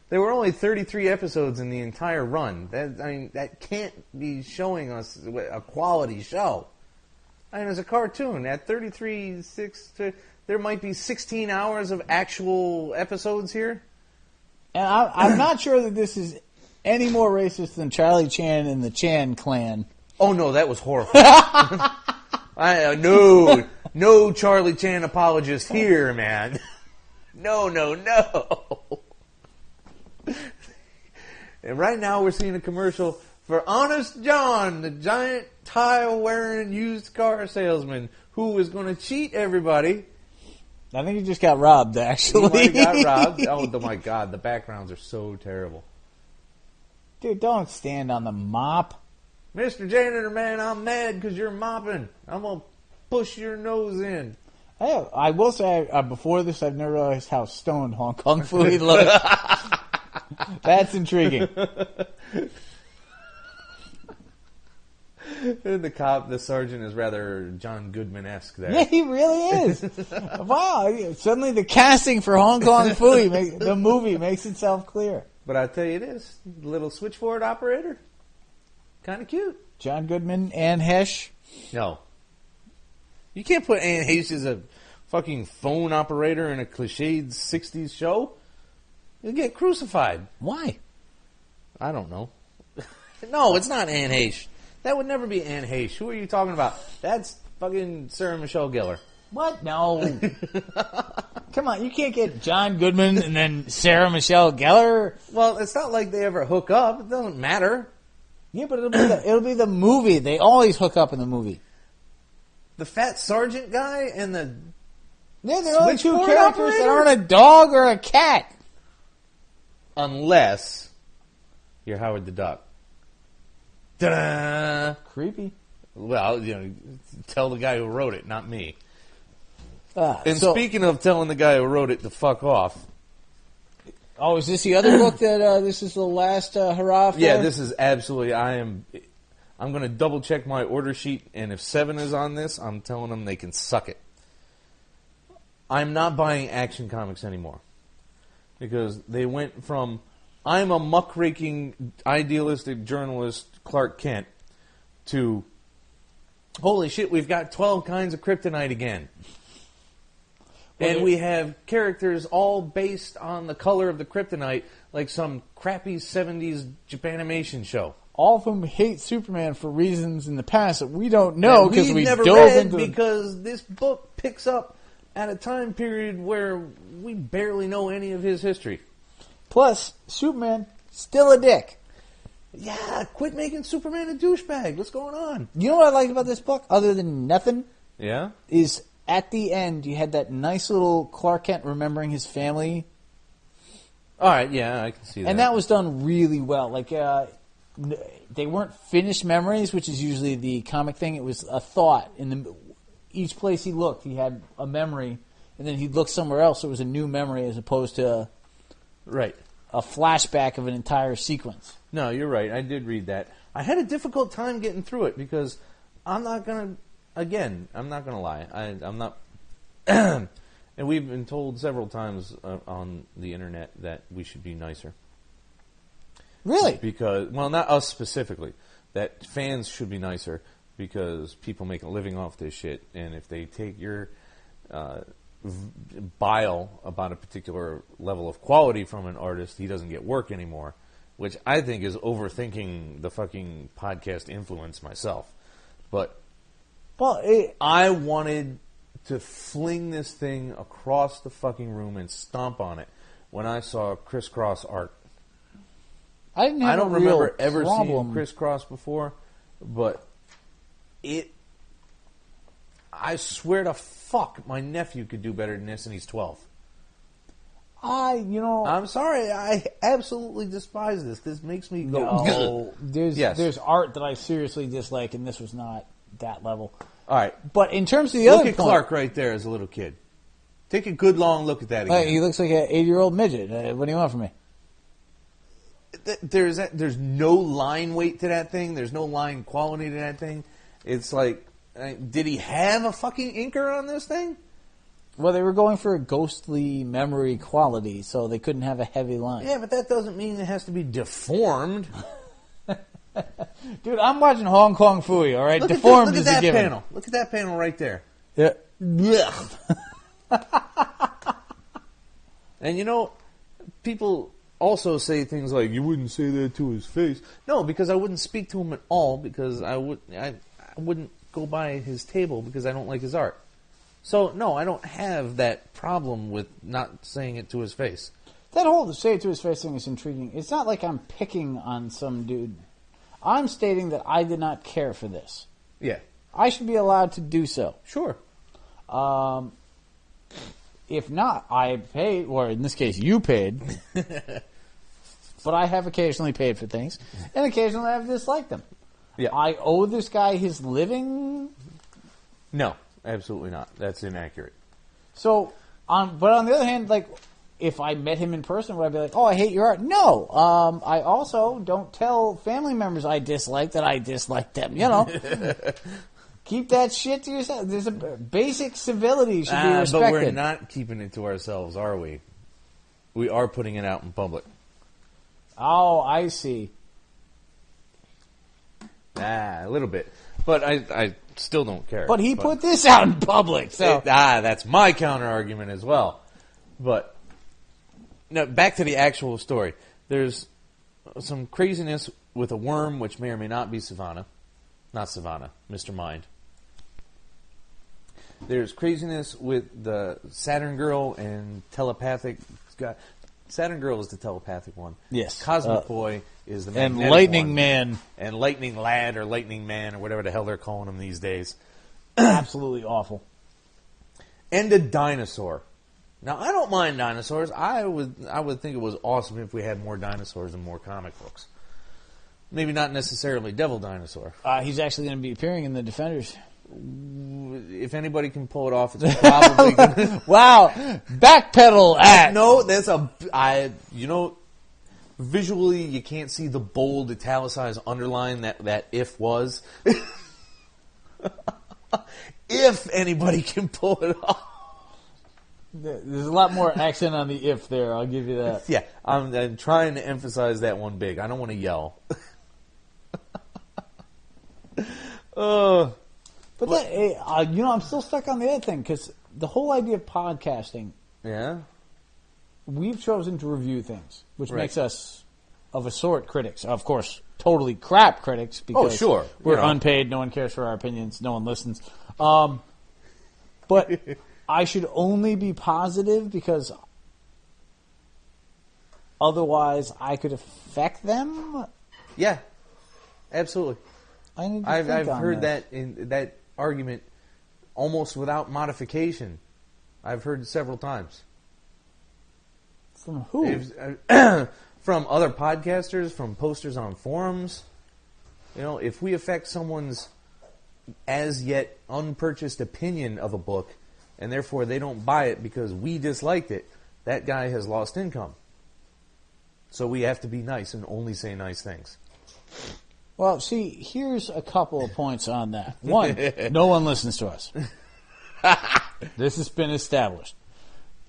There were only 33 episodes in the entire run. That can't be showing us a quality show. I mean, as a cartoon, at 33, there might be 16 hours of actual episodes here. And I'm not sure that this is any more racist than Charlie Chan and the Chan clan. Oh, no, that was horrible. No Charlie Chan apologist here, man. No. And right now we're seeing a commercial for Honest John, the giant tile-wearing used car salesman who is going to cheat everybody. I think he just got robbed, actually. He got robbed. Oh, my God. The backgrounds are so terrible. Dude, don't stand on the mop. Mr. Janitor Man, I'm mad because you're mopping. I'm going to push your nose in. Hey, I will say, before this, I've never realized how stoned Hong Kong Phooey looks. That's intriguing. The sergeant is rather John Goodman-esque there. Yeah, he really is. Wow, suddenly the casting for Hong Kong Phooey, the movie, makes itself clear. But I tell you this, little switchboard operator, kind of cute. John Goodman, Anne Hesh. No. You can't put Anne Heche as a fucking phone operator in a cliched 60s show. You'll get crucified. Why? I don't know. No, it's not Anne Heche. That would never be Anne Heche. Who are you talking about? That's fucking Sarah Michelle Gellar. What? No. Come on, you can't get John Goodman and then Sarah Michelle Gellar. Well, it's not like they ever hook up. It doesn't matter. Yeah, but it'll be the movie. They always hook up in the movie. The fat sergeant guy and the... Yeah, they're only two Switchboard characters that operator? aren't a dog or a cat. Unless you're Howard the Duck. Ta-da! Creepy. Well, tell the guy who wrote it, not me. And So- speaking of telling the guy who wrote it to fuck off... Oh, is this the other book that this is the last hurrah for? Yeah, this is absolutely... I'm going to double check my order sheet, and if 7 is on this, I'm telling them they can suck it. I'm not buying Action Comics anymore. Because they went from, I'm a muckraking, idealistic journalist, Clark Kent, to, holy shit, we've got 12 kinds of kryptonite again. And we have characters all based on the color of the kryptonite, like some crappy 70s Japanimation show. All of them hate Superman for reasons in the past that we don't know because we never dove read into because this book picks up at a time period where we barely know any of his history. Plus, Superman still a dick. Yeah, quit making Superman a douchebag. What's going on? You know what I liked about this book, other than nothing, Yeah? is at the end you had that nice little Clark Kent remembering his family, All right, yeah, I can see that. and that was done really well. Like they weren't finished memories, which is usually the comic thing. It was a thought in each place he looked. He had a memory, and then he'd look somewhere else. So it was a new memory as opposed to Right. a flashback of an entire sequence. No, you're right. I did read that. I had a difficult time getting through it because I'm not going to, again, I'm not going to lie. I'm not, and we've been told several times on the internet that we should be nicer. Really? Because, well, not us specifically, that fans should be nicer because people make a living off this shit, and if they take your bile about a particular level of quality from an artist, he doesn't get work anymore, which I think is overthinking the fucking podcast influence myself. But Well, I wanted to fling this thing across the fucking room and stomp on it when I saw crisscross art. I didn't have I don't a real remember ever problem. seeing crisscross before, but I swear to fuck, my nephew could do better than this, and he's 12. I'm sorry, I absolutely despise this. This makes me go. No, Yes. there's art that I seriously dislike, and this was not that level. All right, But in terms of the look other at point, Clark right there as a little kid. Take a good long look at that again. he looks like an 80-year-old midget. What do you want from me? There's no line weight to that thing. There's no line quality to that thing. It's like, did he have a fucking inker on this thing? Well, they were going for a ghostly memory quality, so they couldn't have a heavy line. Yeah, but that doesn't mean it has to be deformed. Dude, I'm watching Hong Kong Phooey, all right? Look Deformed at is that a given. panel. Look at that panel right there. Yeah. And you know, people also say things like, "You wouldn't say that to his face." No, because I wouldn't speak to him at all. Because I wouldn't go by his table because I don't like his art. So no, I don't have that problem with not saying it to his face. That whole say it to his face thing is intriguing. It's not like I'm picking on some dude. I'm stating that I did not care for this. Yeah, I should be allowed to do so. sure. If not, I paid, or in this case, you paid. But I have occasionally paid for things, and occasionally I've disliked them. Yeah. I owe this guy his living. No, absolutely not. That's inaccurate. So, but on the other hand, like, if I met him in person, would I be like, "Oh, I hate your art"? No. I also don't tell family members I dislike that I dislike them. You know, keep that shit to yourself. There's a basic civility should be respected. But we're not keeping it to ourselves, are we? We are putting it out in public. Oh, I see. A little bit. But I still don't care. But he put this out in public, so that's my counter argument as well. But no, back to the actual story. There's some craziness with a worm, which may or may not be Savannah. Not Savannah, Mr. Mind. There's craziness with the Saturn Girl and telepathic. Saturn Girl is the telepathic one. Yes. Cosmic Boy is the and magnetic Lightning one. Man. And Lightning Lad or Lightning Man or whatever the hell they're calling him these days. Absolutely awful. And a dinosaur. Now, I don't mind dinosaurs. I would think it was awesome if we had more dinosaurs and more comic books. Maybe not necessarily Devil Dinosaur. He's actually going to be appearing in the Defenders. If anybody can pull it off, it's probably going to... Wow! Backpedal at... No, that's visually you can't see the bold, italicized underline that if was. If anybody can pull it off. There's a lot more accent on the if there, I'll give you that. Yeah, I'm trying to emphasize that one big. I don't want to yell. But I'm still stuck on the other thing, because the whole idea of podcasting, Yeah? we've chosen to review things, which Right. makes us, of a sort, critics. Of course, totally crap critics, because sure. we're You know. unpaid, no one cares for our opinions, no one listens. But I should only be positive, because otherwise I could affect them? Yeah, absolutely. I need to I've think on heard this. that in that argument almost without modification. I've heard several times. From who? From other podcasters, from posters on forums. If we affect someone's as yet unpurchased opinion of a book, and therefore they don't buy it because we disliked it, that guy has lost income. So we have to be nice and only say nice things. Well, see, here's a couple of points on that. One, no one listens to us. This has been established.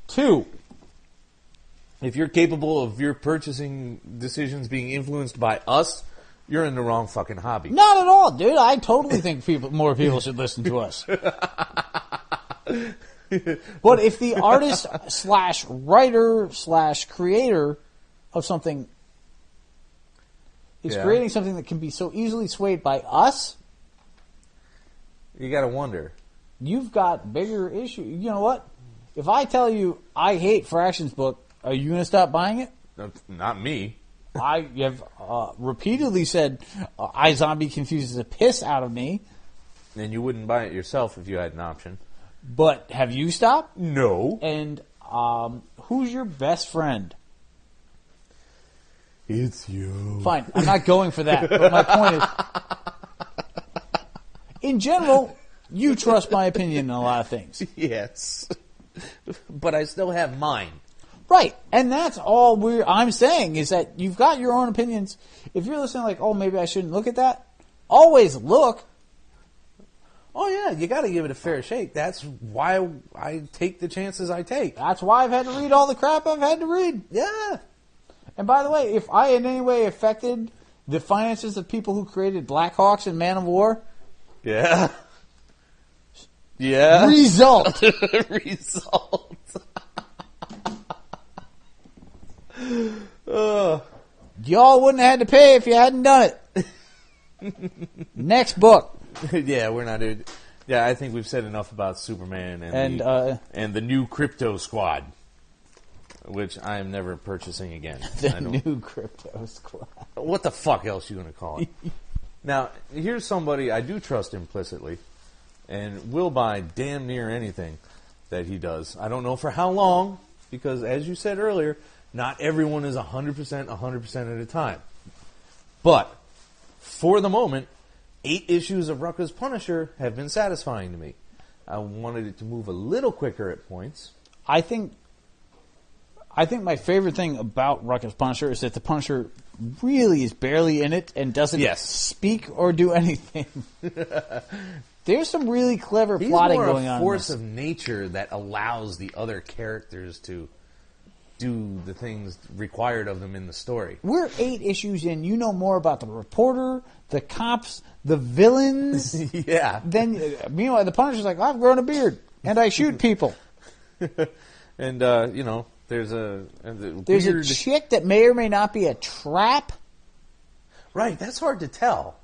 Two, if you're capable of your purchasing decisions being influenced by us, you're in the wrong fucking hobby. not at all, dude. I totally think more people should listen to us. But if the artist / writer / creator of something is creating something that can be so easily swayed by us, You gotta wonder. you've got bigger issues. You know what? If I tell you I hate Fraction's book, are you going to stop buying it? Not me. I have repeatedly said iZombie confuses the piss out of me. And you wouldn't buy it yourself if you had an option. But have you stopped? No. And who's your best friend? It's you. Fine, I'm not going for that. But my point is, in general, you trust my opinion in a lot of things. Yes. But I still have mine. Right, and that's all I'm saying is that you've got your own opinions. If you're listening like, oh, maybe I shouldn't look at that, always look. Oh, yeah, you got to give it a fair shake. That's why I take the chances I take. That's why I've had to read all the crap I've had to read. Yeah. And by the way, if I in any way affected the finances of people who created Blackhawks and Man of War, Yeah. Yeah. result. Result. Y'all wouldn't have had to pay if you hadn't done it. Next book. Yeah, we're not. Yeah, I think we've said enough about Superman and the new Crypto Squad, which I am never purchasing again. The new Crypto Squad. What the fuck else you going to call it? Now, here's somebody I do trust implicitly, and will buy damn near anything that he does. I don't know for how long, because as you said earlier, not everyone is 100% at a time. But for the moment, 8 issues of Rucka's Punisher have been satisfying to me. I wanted it to move a little quicker at points. I think my favorite thing about Rucka's Punisher is that the Punisher really is barely in it and doesn't speak or do anything. There's some really clever plotting going on. He's more a force of nature that allows the other characters to do the things required of them in the story. We're 8 issues in. You know more about the reporter, the cops, the villains. Yeah. Then, meanwhile, the Punisher's like, I've grown a beard and I shoot people. And, there's a There's a chick that may or may not be a trap. Right, that's hard to tell.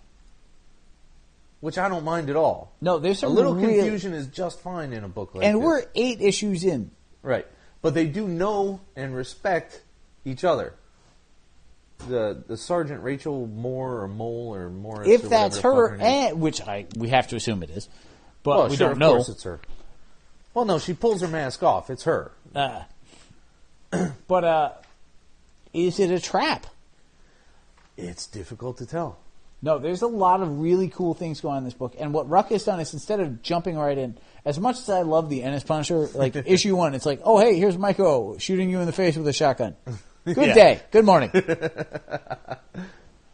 Which I don't mind at all. No, there's some a little real confusion is just fine in a book like and this. we're 8 issues in. Right. But they do know and respect each other. The Sergeant Rachel Moore or Mole or Morris. If or that's whatever her, the fuck name is. and which we have to assume it is, but Well, we sure, don't know. Of course it's her. Well, no, she pulls her mask off. It's her. But is it a trap? It's difficult to tell. No, there's a lot of really cool things going on in this book. And what Ruck has done is instead of jumping right in, as much as I love the Ennis Punisher, like issue 1, it's like, oh, hey, here's Mike-O shooting you in the face with a shotgun. Good day. Good morning.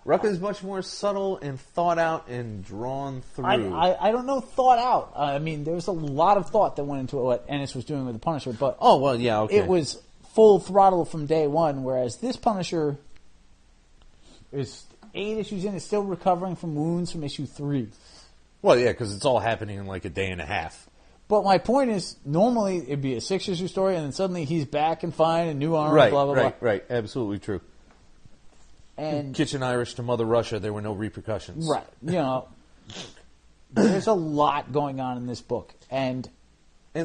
Ruck is much more subtle and thought out and drawn through. I don't know thought out. I mean, there was a lot of thought that went into what Ennis was doing with the Punisher. But oh, well, yeah, okay. It was full throttle from day one, whereas this Punisher is 8 issues in, is still recovering from wounds from issue 3. Well, yeah, because it's all happening in like a day and a half. But my point is, normally it'd be a 6-issue story, and then suddenly he's back and fine, and new armor, Right, blah, blah, blah. right. Absolutely true. And Kitchen Irish to Mother Russia, there were no repercussions. right, there's a lot going on in this book. And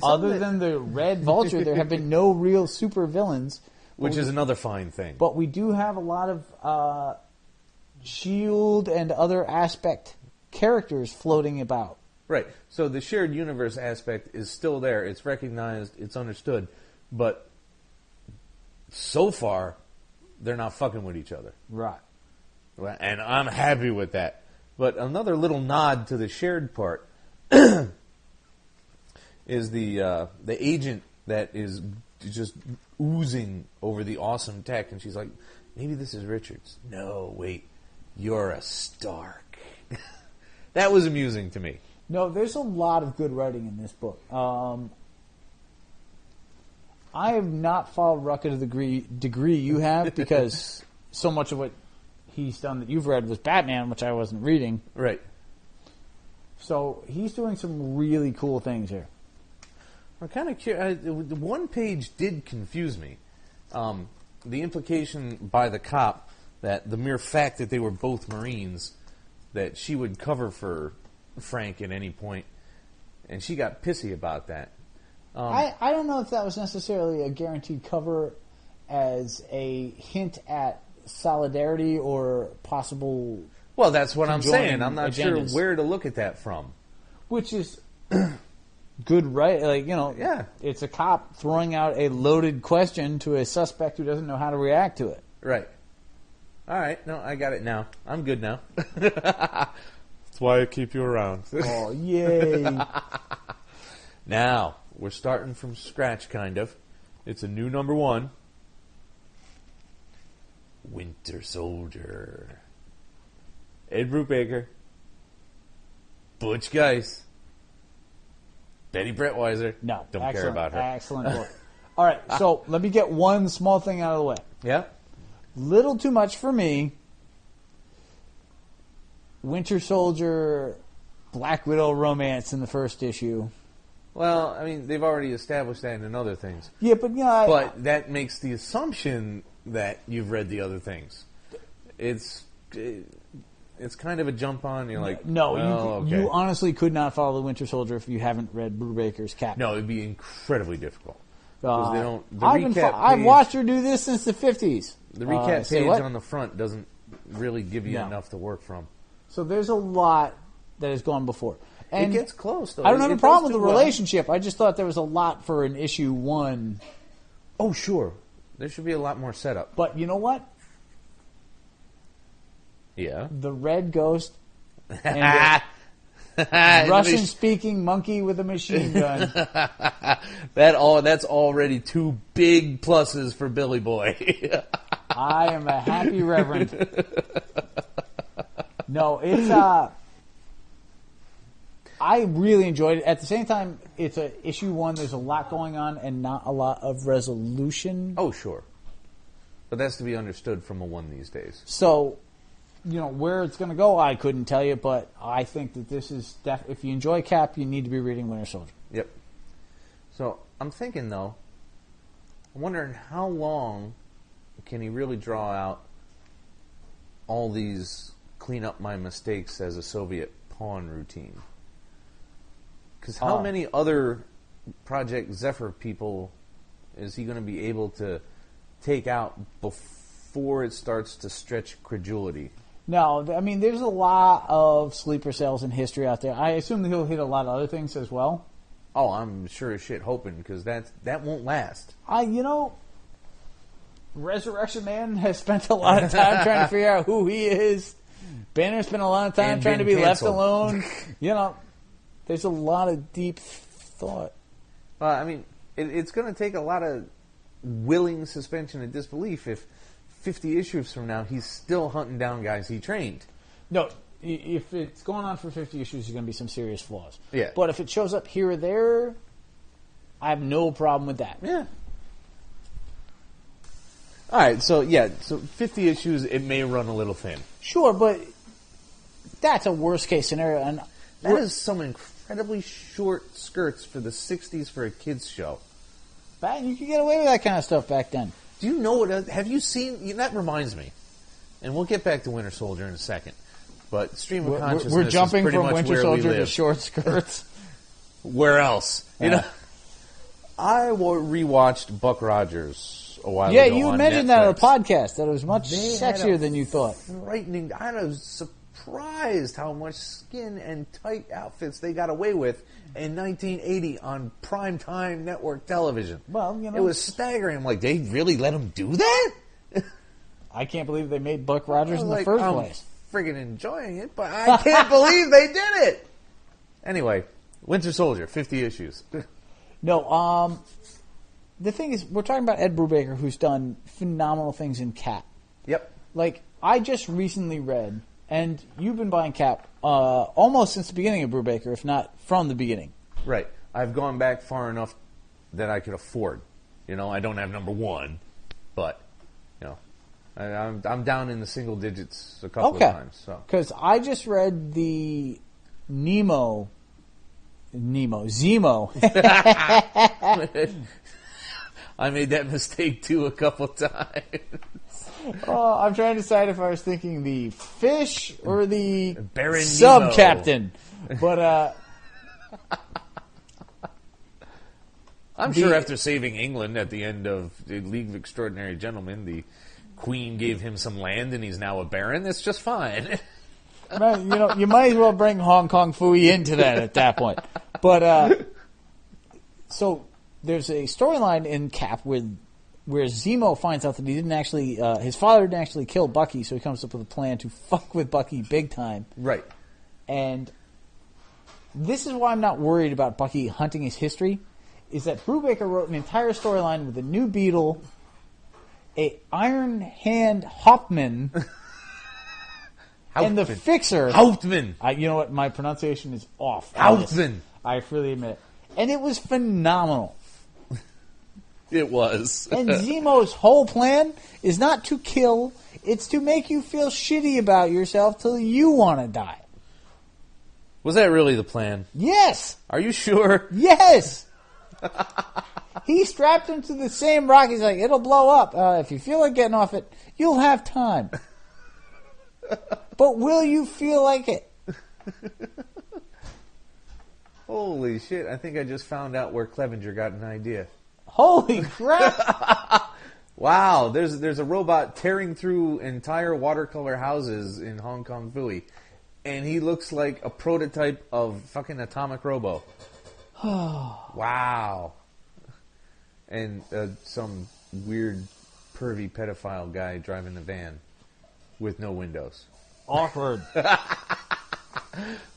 other than the Red Vulture, there have been no real super villains. Which is another fine thing. But we do have a lot of S.H.I.E.L.D. and other aspect characters floating about. Right. So the shared universe aspect is still there. It's recognized. It's understood. But so far, they're not fucking with each other. Right. And I'm happy with that. But another little nod to the shared part is the agent that is just oozing over the awesome tech. And she's like, maybe this is Richards. No, wait. You're a Stark. That was amusing to me. No, there's a lot of good writing in this book. I have not followed Ruck to the degree you have, because so much of what he's done that you've read was Batman, which I wasn't reading. Right. So he's doing some really cool things here. I'm kind of curious. One page did confuse me. The implication by the cop that the mere fact that they were both Marines, that she would cover for Frank at any point, and she got pissy about that. I don't know if that was necessarily a guaranteed cover as a hint at solidarity or possible... Well, that's what I'm saying. I'm not agendas. sure where to look at that from. Which is good, right? Like, yeah. It's a cop throwing out a loaded question to a suspect who doesn't know how to react to it. Right. All right. No, I got it now. I'm good now. That's why I keep you around. Oh, yay. Now, we're starting from scratch, kind of. It's a new number 1. Winter Soldier. Ed Brubaker. Butch Guice. Betty Brettweiser. No. Don't care about her. Excellent book. All right, so let me get one small thing out of the way. Yeah? Little too much for me. Winter Soldier, Black Widow romance in the first issue. Well, I mean, they've already established that in other things. Yeah, but but that makes the assumption that you've read the other things. It's kind of a jump on. You're like, no, okay. You honestly could not follow the Winter Soldier if you haven't read Brubaker's Cap. No, it'd be incredibly difficult. Because they don't. The I've watched her do this since the 50s. The recap page on the front doesn't really give you enough to work from. So there's a lot that has gone before. And it gets close, though. I don't have a problem with the relationship. I just thought there was a lot for an issue 1. Oh, sure. There should be a lot more setup. But you know what? Yeah. The Red Ghost and the Russian-speaking monkey with a machine gun. That's already 2 big pluses for Billy Boy. I am a happy reverend. No, it's I really enjoyed it. At the same time, it's a issue 1. There's a lot going on and not a lot of resolution. Oh, sure. But that's to be understood from a 1 these days. So, where it's going to go, I couldn't tell you, but I think that this is if you enjoy Cap, you need to be reading Winter Soldier. Yep. So, I'm thinking, though, I'm wondering how long can he really draw out all these clean up my mistakes as a Soviet pawn routine. Because how many other Project Zephyr people is he going to be able to take out before it starts to stretch credulity? No, I mean, there's a lot of sleeper cells in history out there. I assume that he'll hit a lot of other things as well. Oh, I'm sure as shit hoping, because that won't last. Resurrection Man has spent a lot of time trying to figure out who he is. Banner spent a lot of time trying to be canceled. left alone. There's a lot of deep thought. I mean, it's going to take a lot of willing suspension of disbelief if 50 issues from now he's still hunting down guys he trained. No, if it's going on for 50 issues, there's going to be some serious flaws. Yeah. But if it shows up here or there, I have no problem with that. Yeah. All right, so 50 issues, it may run a little thin. Sure, but that's a worst case scenario. And that is some incredibly short skirts for the 60s for a kids show. You could get away with that kind of stuff back then. Do you know what? Have you seen? That reminds me, and we'll get back to Winter Soldier in a second. But stream of consciousness. We're jumping is pretty from much Winter where Soldier we to live. short skirts. Where else? I rewatched Buck Rogers a while ago. Yeah, you on mentioned Netflix. that on the podcast. That it was much They had sexier a than you thought. Frightening. I was surprised how much skin and tight outfits they got away with in 1980 on primetime network television. Well, it was staggering. I'm like, they really let him do that? I can't believe they made Buck Rogers in the like, first I'm place. friggin' enjoying it, but I can't believe they did it. Anyway, Winter Soldier, 50 issues. No, the thing is, we're talking about Ed Brubaker, who's done phenomenal things in Cap. Yep. Like, I just recently read, and you've been buying Cap almost since the beginning of Brubaker, if not from the beginning. Right. I've gone back far enough that I could afford. I don't have number one, but, I'm down in the single digits a couple of times. So. Because I just read the Zemo. I made that mistake too a couple times. Oh, I'm trying to decide if I was thinking the fish or the Baron sub-captain. But, I'm sure after saving England at the end of the League of Extraordinary Gentlemen, the Queen gave him some land and he's now a baron. That's just fine. you might as well bring Hong Kong Phooey into that at that point. But, so there's a storyline in Cap where Zemo finds out that he didn't actually, his father didn't actually kill Bucky, so he comes up with a plan to fuck with Bucky big time. Right. And this is why I'm not worried about Bucky hunting his history, is that Brubaker wrote an entire storyline with a new Beetle, a Iron Hand Hauptmann, and the Fixer. Hauptmann. You know what? My pronunciation is off. Hauptmann. I freely admit. And it was phenomenal. It was. And Zemo's whole plan is not to kill, it's to make you feel shitty about yourself till you want to die. Was that really the plan? Yes! Are you sure? Yes! He strapped him to the same rock. He's like, it'll blow up. If you feel like getting off it, you'll have time. But will you feel like it? Holy shit, I think I just found out where Clevenger got an idea. Holy crap! Wow, there's a robot tearing through entire watercolor houses in Hong Kong Phooey, and he looks like a prototype of fucking Atomic Robo. Wow. And some weird pervy pedophile guy driving the van with no windows. Awkward.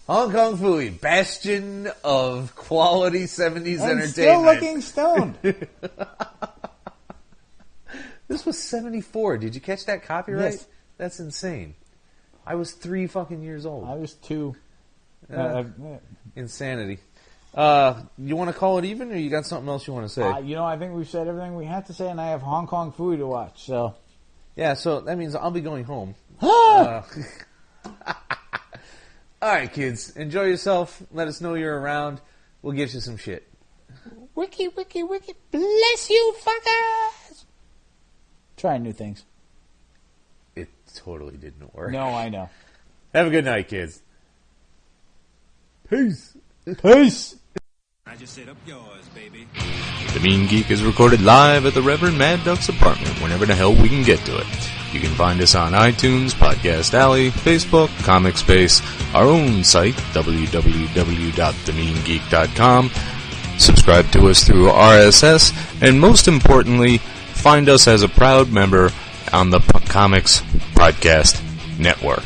Hong Kong Phooey, bastion of quality 70s And entertainment. still looking stoned. This was 74. Did you catch that copyright? Yes. That's insane. I was 3 fucking years old. I was 2. Insanity. You want to call it even, or you got something else you want to say? I think we've said everything we have to say, and I have Hong Kong Phooey to watch, so... Yeah, so that means I'll be going home. All right, kids. Enjoy yourself. Let us know you're around. We'll get you some shit. Wiki, wiki, wiki. Bless you, fuckers! Trying new things. It totally didn't work. No, I know. Have a good night, kids. Peace. Peace. I just said up yours, baby. The Mean Geek is recorded live at the Reverend Mad Duck's apartment whenever the hell we can get to it. You can find us on iTunes, Podcast Alley, Facebook, Comic Space, our own site, www.themeangeek.com. Subscribe to us through RSS, and most importantly, find us as a proud member on the Comics Podcast Network.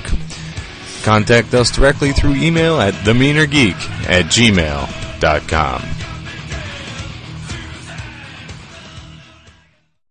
Contact us directly through email at themeanergeek@gmail.com.